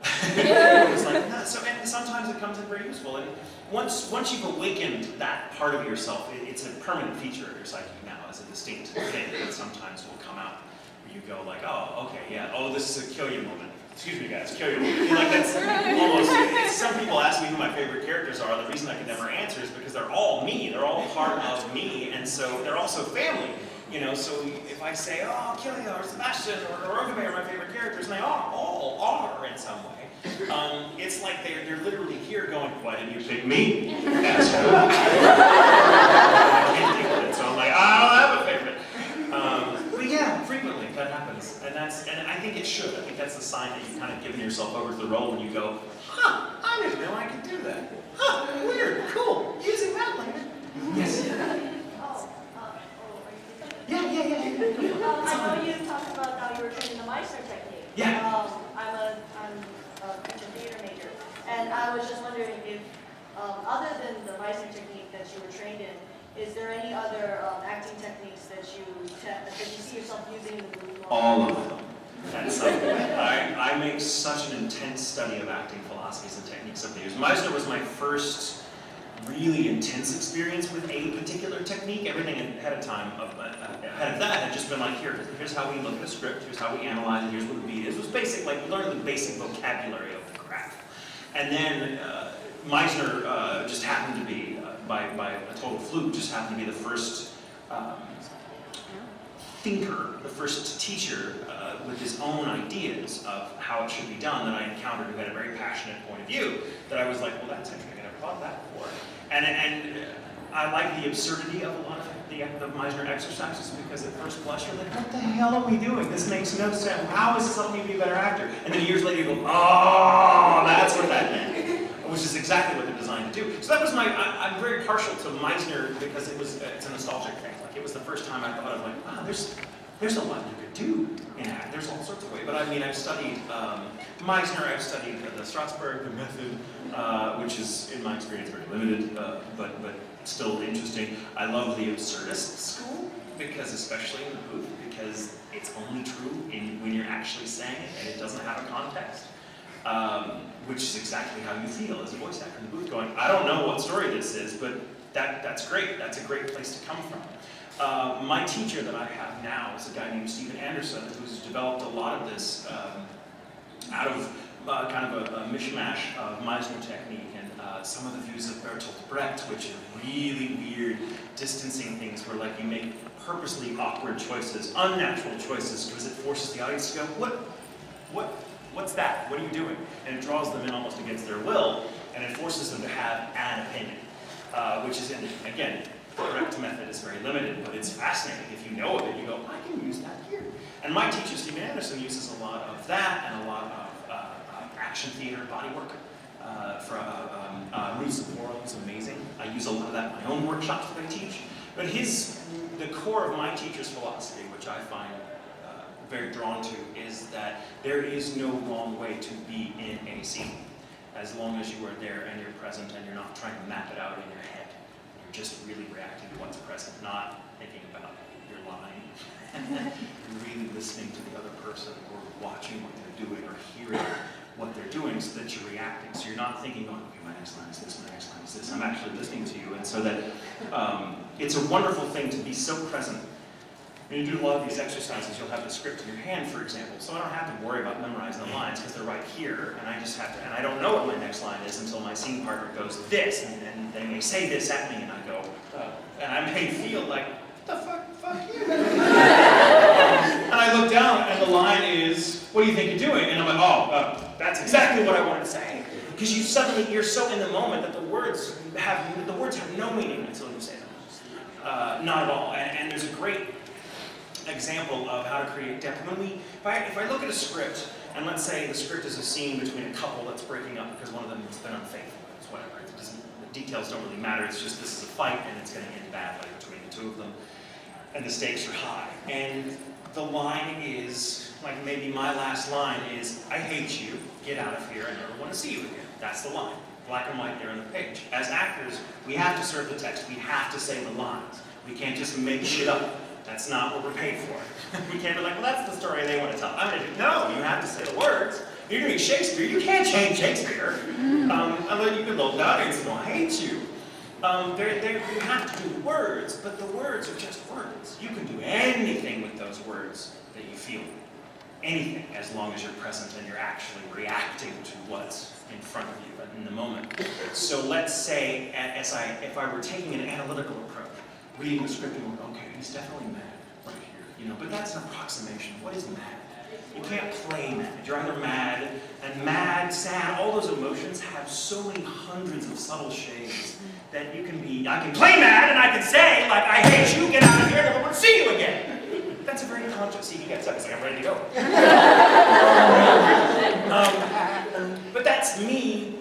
It's like, no. So, and sometimes it comes in very useful. And once you've awakened that part of yourself, it's a permanent feature of your psyche now as a distinct thing that sometimes will come out where you go like, oh, okay, yeah, oh, this is a Kyoya moment. Excuse me, guys, Kyoya moment. Like that's almost, some people ask me who my favorite characters are. The reason I can never answer is because they're all me. They're all part of me, and so they're also family. So if I say, oh, Kyoya or Sebastian or Okabe are my favorite characters, and they all are in some way, it's like they're literally here going, why didn't you pick me? Asshole. I can't deal with it, so I'm like, I don't have a favorite. But yeah, frequently that happens, and I think it should. I think that's the sign that you've kind of given yourself over to the role when you go, I didn't know I could do that. Weird, cool, using that later. Yes. Yeah. I know you talked about how you were training the Meissner technique. Yeah. I'm a creature theater major, and I was just wondering if, other than the Meissner technique that you were trained in, is there any other acting techniques that you see yourself using in the movie? All of them. That's I make such an intense study of acting philosophies and techniques over the years. Meissner was my first really intense experience with a particular technique. Everything ahead of that had just been like, here's how we look at a script, here's how we analyze it, here's what the beat is. It was basic, like learning the basic vocabulary of the craft. And then Meissner just happened to be, by a total fluke, just happened to be the first thinker, the first teacher with his own ideas of how it should be done that I encountered, who had a very passionate point of view, that I was like, well, that's interesting, I never thought that before. And I like the absurdity of a lot of the Meissner exercises, because at first blush you're like, what the hell are we doing? This makes no sense. How is this helping me be a better actor? And then years later you go, oh, that's what that meant. Which is exactly what they're designed to do. So that was I'm very partial to Meissner because it's a nostalgic thing. Like it was the first time I thought of like, wow, there's a lot you could do in act. There's all sorts of ways. But I mean, I've studied Meissner, I've studied the Strasberg, the method, which is, in my experience, very limited, but still interesting. I love the absurdist school, because especially in the booth, because it's only true when you're actually saying it and it doesn't have a context. Which is exactly how you feel as a voice actor in the booth, going, I don't know what story this is, but that's great. That's a great place to come from. My teacher that I have now is a guy named Stephen Anderson, who's developed a lot of this out of kind of a mishmash of Meissner technique some of the views of Bertolt Brecht, which are really weird, distancing things where like you make purposely awkward choices, unnatural choices, because it forces the audience to go, what's that? What are you doing? And it draws them in almost against their will, and it forces them to have an opinion, which is, again, the Brecht method is very limited, but it's fascinating. If you know of it, you go, I can use that here. And my teacher, Stephen Anderson, uses a lot of that and a lot of action theater, body work. Roots of Moral is amazing. I use a lot of that in my own workshops that I teach. But the core of my teacher's philosophy, which I find very drawn to, is that there is no wrong way to be in a scene, as long as you are there and you're present and you're not trying to map it out in your head. You're just really reacting to what's present, not thinking about your line. You're really listening to the other person or watching what they're doing or hearing what they're doing so that you're reacting. So you're not thinking, oh, okay, my next line is this, my next line is this. I'm actually listening to you. And so that it's a wonderful thing to be so present. When you do a lot of these exercises, you'll have the script in your hand, for example. So I don't have to worry about memorizing the lines because they're right here. And I just have to, and I don't know what my next line is until my scene partner goes this. And they may say this at me and I go, and I may feel like, what the fuck you? And I look down and the line is, what do you think you're doing? And I'm like, oh, that's exactly what I wanted to say. Because you're so in the moment that the words have no meaning until you say them. Not at all. And there's a great example of how to create depth. If I look at a script, and let's say the script is a scene between a couple that's breaking up because one of them has been unfaithful, it's whatever. The details don't really matter. It's just this is a fight and it's going to end badly between the two of them. And the stakes are high. And the line is, like maybe my last line is, I hate you, get out of here, I never want to see you again. That's the line. Black and white there on the page. As actors, we have to serve the text. We have to say the lines. We can't just make shit up. That's not what we're paid for. We can't be like, well, that's the story they want to tell. I'm going to do, no, you have to say the words. You're doing Shakespeare. You can't change Shakespeare. Unless you can look down and say, I hate you. You have to do the words, but the words are just words. You can do anything with those words that you feel. Anything, as long as you're present and you're actually reacting to what's in front of you in the moment. So let's say, if I were taking an analytical approach, reading the script and going, okay, he's definitely mad right here, but that's an approximation. What is mad? You can't play mad. You're either mad, and mad, sad, all those emotions have so many hundreds of subtle shades that you can be, I can play mad and I can say, like, I hate you, get out of here, I never want to see you again. That's a very conscious, see, he gets up, he's like, I'm ready to go. But that's me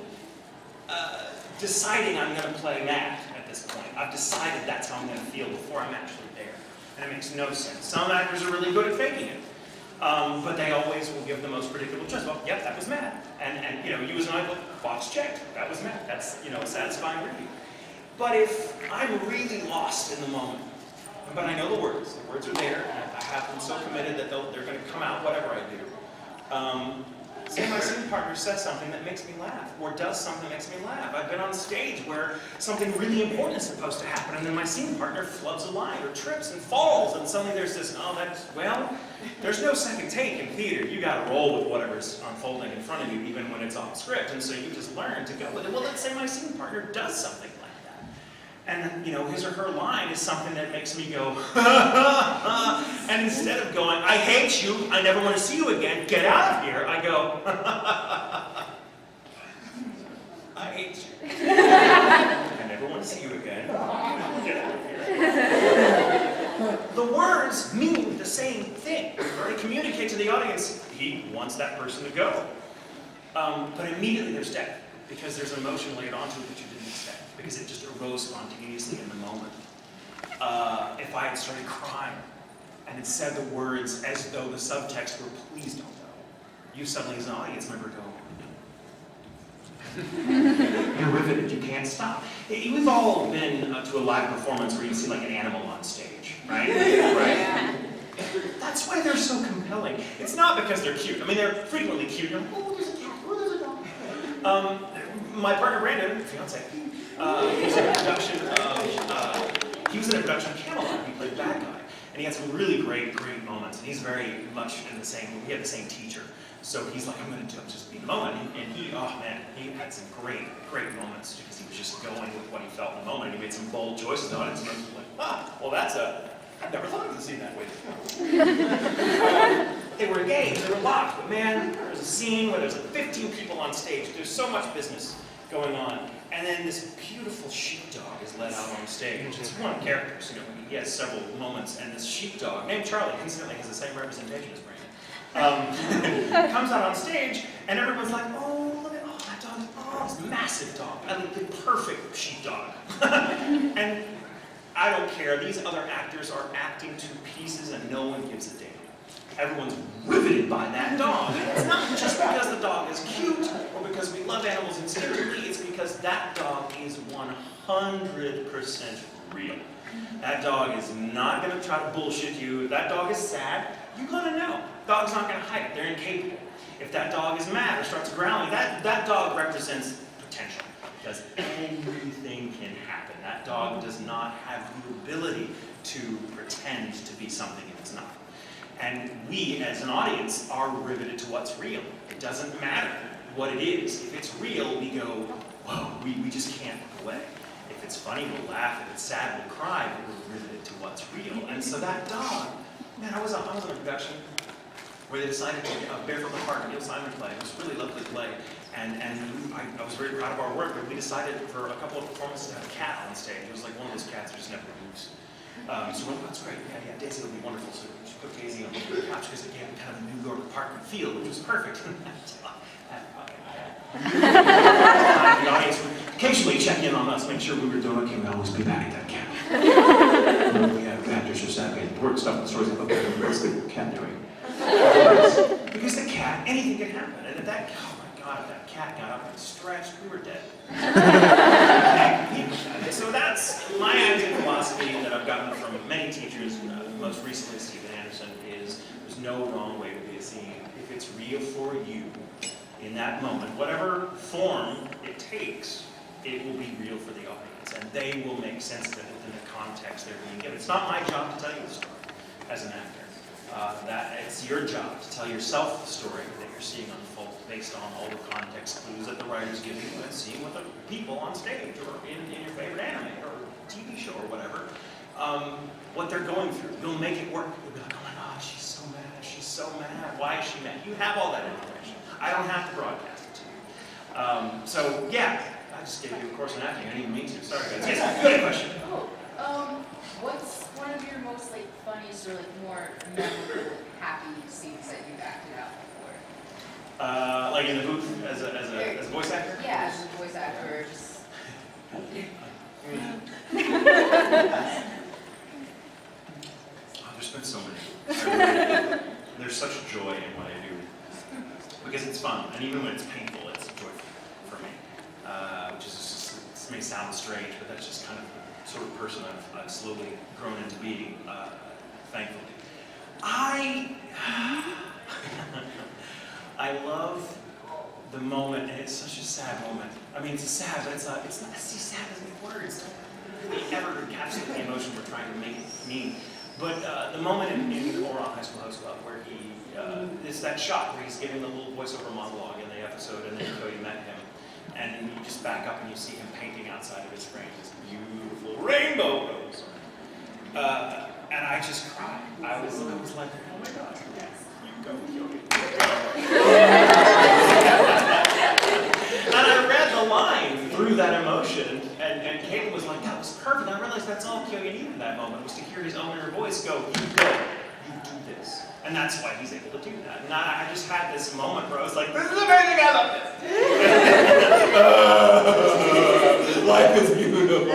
deciding I'm going to play mad at this point. I've decided that's how I'm going to feel before I'm actually there. And it makes no sense. Some actors are really good at faking it. But they always will give the most predictable choice. Well, yep, that was mad. And you as an eye look, box checked, that was mad. That's, a satisfying review. But if I'm really lost in the moment, but I know the words are there, and I have them so committed that they're going to come out whatever I do. Say my scene partner says something that makes me laugh, or does something that makes me laugh. I've been on stage where something really important is supposed to happen, and then my scene partner flubs a line, or trips and falls, and suddenly there's this, there's no second take in theater. You got to roll with whatever's unfolding in front of you, even when it's off script, and so you just learn to go with it. Well, let's say my scene partner does something like that, and his or her line is something that makes me go, and instead of going, I hate you, I never want to see you again, get out of here, I go, I hate you. I never want to see you again. Get out of here. The words mean the same thing. They communicate to the audience, he wants that person to go. But immediately there's depth, because there's emotion layered onto it that you didn't expect, because it just arose spontaneously in the moment. If I had started crying and had said the words as though the subtext were, please don't go, you suddenly as an audience member go, you're riveted, you can't stop. We've all been to a live performance where you see like an animal on stage, right? Right? That's why they're so compelling. It's not because they're cute. I mean, they're frequently cute. You're like, oh, there's a cat, oh, there's a dog. My partner Brandon, fiance, he was in a production of Camelot. He played the bad guy. And he had some really great moments. And he's very much in the same, we had the same teacher. So he's like, I'm just be in the moment. And he, oh man, he had some great moments because he was just going with what he felt in the moment. And he made some bold choices. The audience members were like, well I've never thought of the scene that way before. They were engaged, they were locked, but man, there's a scene where there's like 15 people on stage. There's so much business going on. And then this beautiful sheepdog is led out on stage. It's one of the characters, he has several moments, and this sheepdog, named Charlie, incidentally has the same representation as Brandon, comes out on stage, and everyone's like, oh, look at, that dog, this massive dog, the perfect sheepdog. And I don't care, these other actors are acting to pieces and no one gives a damn. Everyone's riveted by that dog. It's not just because the dog is cute or because we love animals instinctively, it's because that dog is 100% real. That dog is not going to try to bullshit you. If that dog is sad, you're going to know. Dog's not going to hide it. They're incapable. If that dog is mad or starts growling, that dog represents potential. Because anything can happen. That dog does not have the ability to pretend to be something it's not. And we, as an audience, are riveted to what's real. It doesn't matter what it is. If it's real, we go, whoa, we just can't look away. If it's funny, we'll laugh. If it's sad, we'll cry, but we're riveted to what's real. And so that dog, man, I was on a production where they decided to Bear from the Park, a Neil Simon play. It was a really lovely play. And I was very proud of our work, but we decided for a couple of performances to have a cat on stage. It was like one of those cats that just never moves. So we're like, that's great, yeah, Daisy will be wonderful. So we just put Daisy on the couch because it gave kind of a New York apartment feel, which was perfect. The audience would occasionally check in on us, make sure we were doing okay. We'd always be back at that cat. We have actors who sat and report stuff and stories like, okay, what's the cat doing? Because the cat, anything can happen. And if that, oh my God, if that cat got up and stretched, we were dead. So that's my acting philosophy that I've gotten from many teachers, most recently Stephen Anderson, is there's no wrong way to be a scene. If it's real for you in that moment, whatever form it takes, it will be real for the audience, and they will make sense of it within the context they're being given. It's not my job to tell you the story as an actor. That it's your job to tell yourself the story that you're seeing unfold based on all the context clues that the writer's giving you and seeing what the people on stage or in your favorite anime or TV show or whatever, what they're going through. You'll make it work. You'll be like, oh my God, she's so mad. Why is she mad? You have all that information. I don't have to broadcast it to you. So yeah, I just gave you a course in acting. I didn't even mean to. Sorry guys. Yes, good question. What's one of your most funniest or more memorable happy scenes that you've acted out before? Like in the booth as a voice actor? Yeah, as a voice actor, just. There's been so many. There's such joy in what I do because it's fun, and even when it's painful, it's joyful for me. Which is just, this may sound strange, but that's just kind of the sort of person I've slowly grown into being, thankfully. I love the moment, and it's such a sad moment. I mean, it's sad, but it's not sad as many words. Don't really ever encapsulate the emotion we're trying to make it mean. But the moment in Oran High School House Club where he, it's that shot where he's giving the little voiceover monologue in the episode, and then you met him, and you just back up and you see him painting outside of his frame this beautiful rainbow rose. And I just cried. I was like, oh my God, yes, you go, Yogi. And I read the line through that emotion, and Caitlin was like, that was perfect. And I realized that's all Kyogi needed in that moment, was to hear his own inner voice go, you do this. And that's why he's able to do that. And I just had this moment where I was like, this is amazing, I love this. Life is beautiful.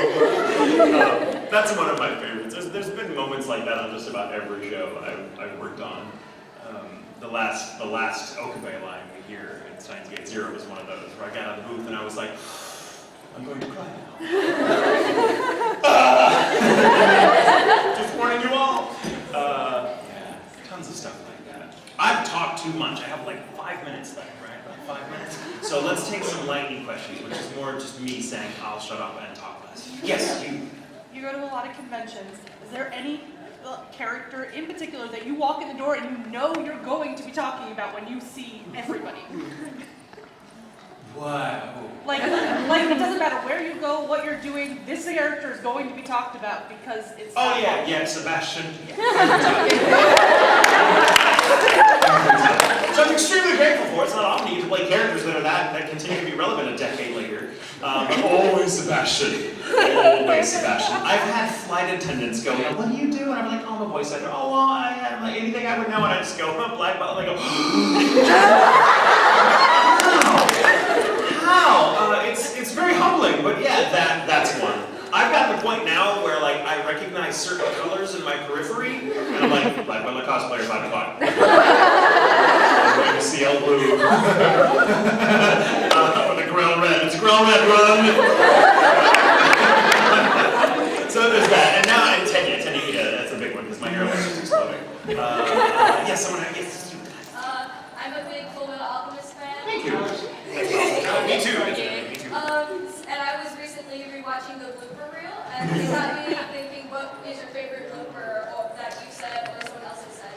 That's one of my favorites. There's been moments like that on just about every show I've worked on. The last Okabe line we hear in Steins Gate Zero was one of those, where I got out of the booth and I was like, I'm going to cry now. Just warning you all. Yeah, tons of stuff like that. I've talked too much. I have like 5 minutes left, right? About 5 minutes. So let's take some lightning questions, which is more just me saying, I'll shut up and talk less. Yes, you. You go to a lot of conventions. Is there any character in particular that you walk in the door and you know you're going to be talking about when you see everybody? Wow. Like it doesn't matter where you go, what you're doing, this character is going to be talked about because it's Oh that yeah, fun. yeah, Sebastian. So I'm extremely grateful for it. It's not often you get to play characters that are that continue to be relevant a decade later. But always Sebastian. Always Sebastian. I've had flight attendants go, what do you do? And I'm like, oh, I'm a voice actor. Oh, well, I have like, anything I would know. And I just go, oh, black belt. And they go, how? It's very humbling, but yeah, that's one. I've gotten to the point now where like I recognize certain colors in my periphery, and I'm like, black belt cosplayer, 5 o'clock. CL blue. With a grill red. It's grill red, run. So there's that. And now I'm Tenya, that's a big one because my hair was just exploding. Yes, someone, yes. I'm a big Full Metal Alchemist fan. Thank you. Me too. Me too. And I was recently rewatching the blooper reel, and it got me thinking, what is your favorite blooper that you said or someone else has said?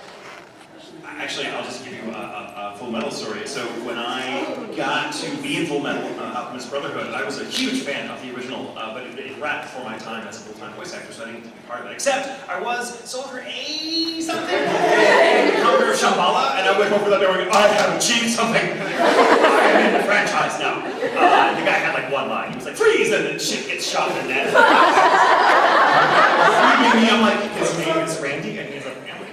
Actually, I'll just give you a Full Metal story. So when I got to be in Full Metal, Alchemist Brotherhood, I was a huge fan of the original, but it wrapped before my time as a full-time voice actor, so I didn't get to be part of it. Except I was Soldier A something, Conqueror of Shambhala, and I went over that door going, I have achieved something. I am in the franchise now. The guy had like one line. He was like, freeze, and then shit gets shot in the net. Me, I'm like, his name is Randy, and he's a family.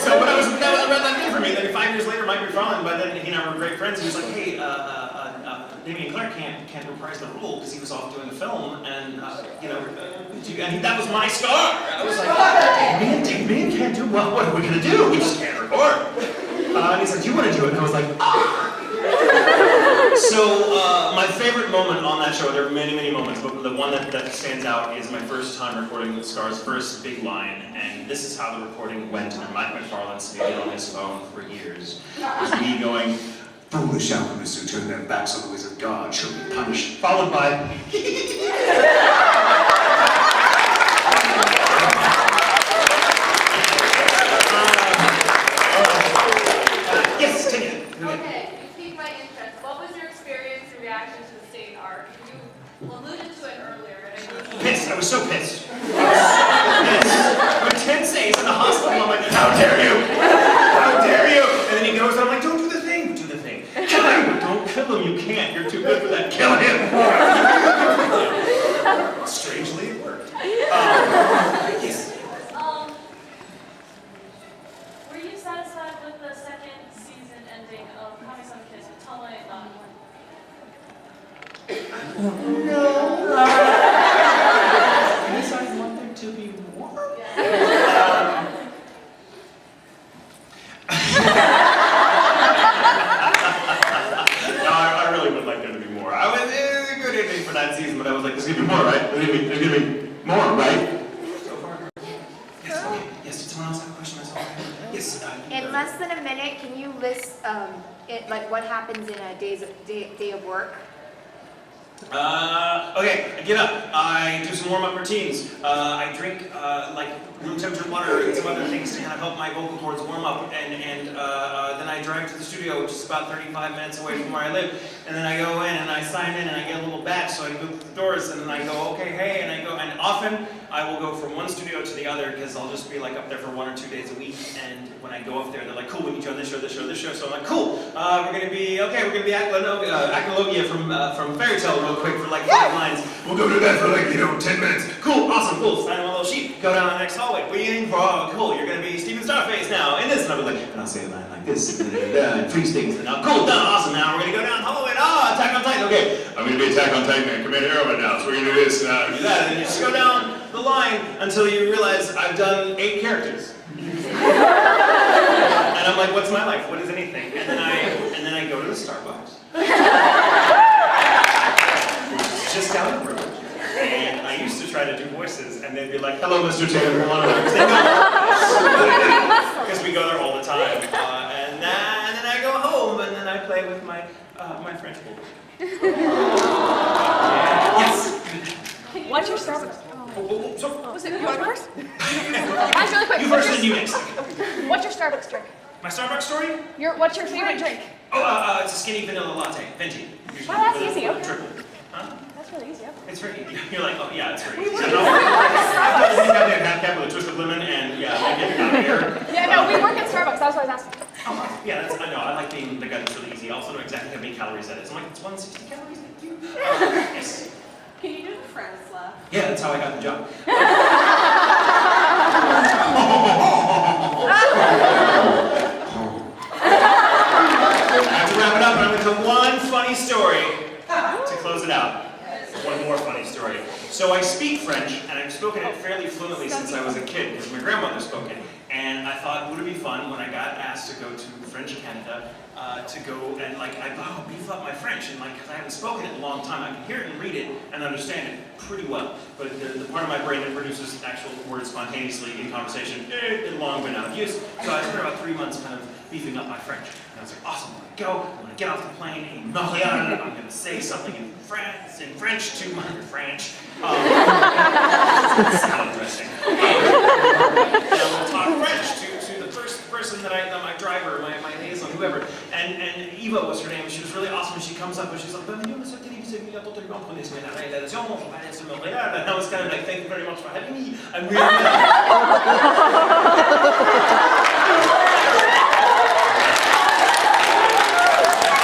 So but that was around that thing for me. Then 5 years later, Mike McFarlane, by then he and I were great friends. He was like, hey, Damian Clark can't reprise the role because he was off doing a film, and that was my star. I was like, Damian can't do well. What are we gonna do? We just can't record. And he's like, do you want to do it? And I was like, So my favorite moment on that show, there are many, many moments, but the one that stands out is my first time recording with Scar's first big line, and this is how the recording went, and Mike McFarlane speaking on his phone for years. It was me going, foolish alchemists who turn their backs on the ways of God shall be punished, followed by, yes, take it. Okay, you piqued my interest. What was your experience and reaction to the state arc? You alluded to it earlier. Pissed. I was so pissed. For 10 days in the hospital, I'm like, how dare you? How dare you? And then he goes, and I'm like, don't do the thing. Do the thing. Kill him. Don't kill him. You can't. You're too good for that. Kill him. Strangely, it worked. Yes. Were you satisfied with the second season ending of Kawaii Kon? Tell me No. Yes, I want there to be more. No, I really would like there to be more. It was a good ending for that season, but I was like, there's gonna be more, right? There's gonna be more, right? So far. Yes, okay. Yes, did someone else have a question? Yes. In less than a minute, can you list like what happens in a day of work? Okay, I get up, I do some warm-up routines, I drink like room temperature water and some other things to kind of help my vocal cords warm up, and then I drive to the studio, which is about 35 minutes away from where I live, and then I go in and I sign in and I get a little badge so I can go through the doors, and then I go, okay, hey, and I go, and often I will go from one studio to the other because I'll just be like up there for 1 or 2 days a week, and when I go up there, they're like, cool, we need you on this show, this show, this show, so I'm like, cool, we're gonna be Acnologia from Fairy Tale real quick for like 5 lines. We'll go do that for like, 10 minutes. Cool, awesome, cool. Sign on a little sheet. Go down the next hallway. We in Improv. Cool, you're gonna be Steven Starface now. And this, and I'll be like, and I'll say a line like this, and 3 stings. And now, cool, done, awesome. Now we're gonna go down the hallway. Attack on Titan. Okay, I'm gonna be Attack on Titan and Commander Heroin now. So we're gonna do this, do that, and then you just go down the line until you realize I've done 8 characters. And I'm like, what's my life? What is anything? And then I go to the Starbucks. Just down the road. And I used to try to do voices, and they'd be like, hello, Mr. Tatum, because we go there all the time. And then I go home, and then I play with my French bull. Yes. What's your Starbucks? Was it, you want to go first? Mine's really quick. You first and you next. What's your Starbucks drink? My Starbucks story? What's your favorite drink? Oh, it's a skinny vanilla latte, venti. Usually Oh, that's with a- easy, with a okay. triple. Huh? That's really easy. It's very easy. You're like, oh yeah, it's very easy. I've got a half cap with a twist of lemon and yeah, like get it out of here. Yeah, no, we work at Starbucks. That's what I was asking. Oh, yeah, that's, I know, I like being the guy that's really easy. I also know exactly how many calories that is. I'm like, it's 160 calories, thank you. Yes. Can you do the friends laugh? Yeah, that's how I got the job. I have to wrap it up, but I'm going to tell one funny story to close it out. One more funny story. So I speak French, and I've spoken it fairly fluently since I was a kid, because my grandmother spoke it. And I thought, would it be fun when I got asked to go to French Canada, to go and like, I beef up my French, and like, because I haven't spoken it in a long time, I can hear it and read it and understand it pretty well. But the part of my brain that produces actual words spontaneously in conversation, had long been out of use. So I spent about 3 months kind of beefing up my French. And I was like, awesome, I'm gonna go, I'm gonna get off the plane, I'm gonna say something in French to my French. Salad dressing. And I will talk French to the first person that my driver, my liaison, whoever. And Eva was her name. She was really awesome. She comes up and she's like, bienvenue, monsieur télévisé, il y a d'autres gens qui connaissent la réalisation, je vais aller sur Montréal. And I was kind of like, thank you very much for having me. I'm really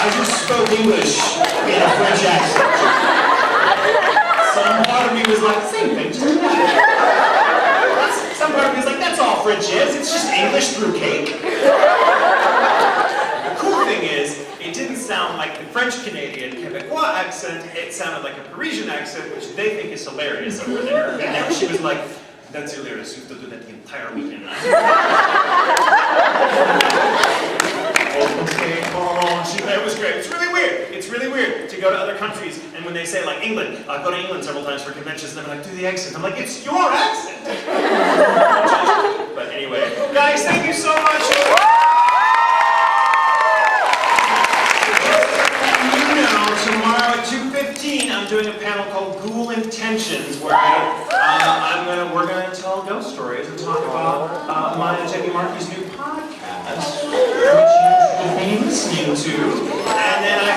I just spoke English in a French accent. Some part of me was like, same thing, just do that. Some part of me was like, that's all French is, it's just English through cake. The cool thing is, it didn't sound like the French-Canadian Quebecois accent, it sounded like a Parisian accent, which they think is hilarious over there. And now she was like, that's hilarious, you have to do that the entire weekend. It was great. It's really weird. It's really weird to go to other countries, and when they say, like England, I've gone to England several times for conventions, and they're like, do the accent. I'm like, it's your accent. But anyway, guys, thank you so much. Tomorrow at 2:15, I'm doing a panel called Ghoul Intentions, where we're gonna tell ghost stories and talk about mine and Jackie Markey's new podcast, which you should be listening to. And then I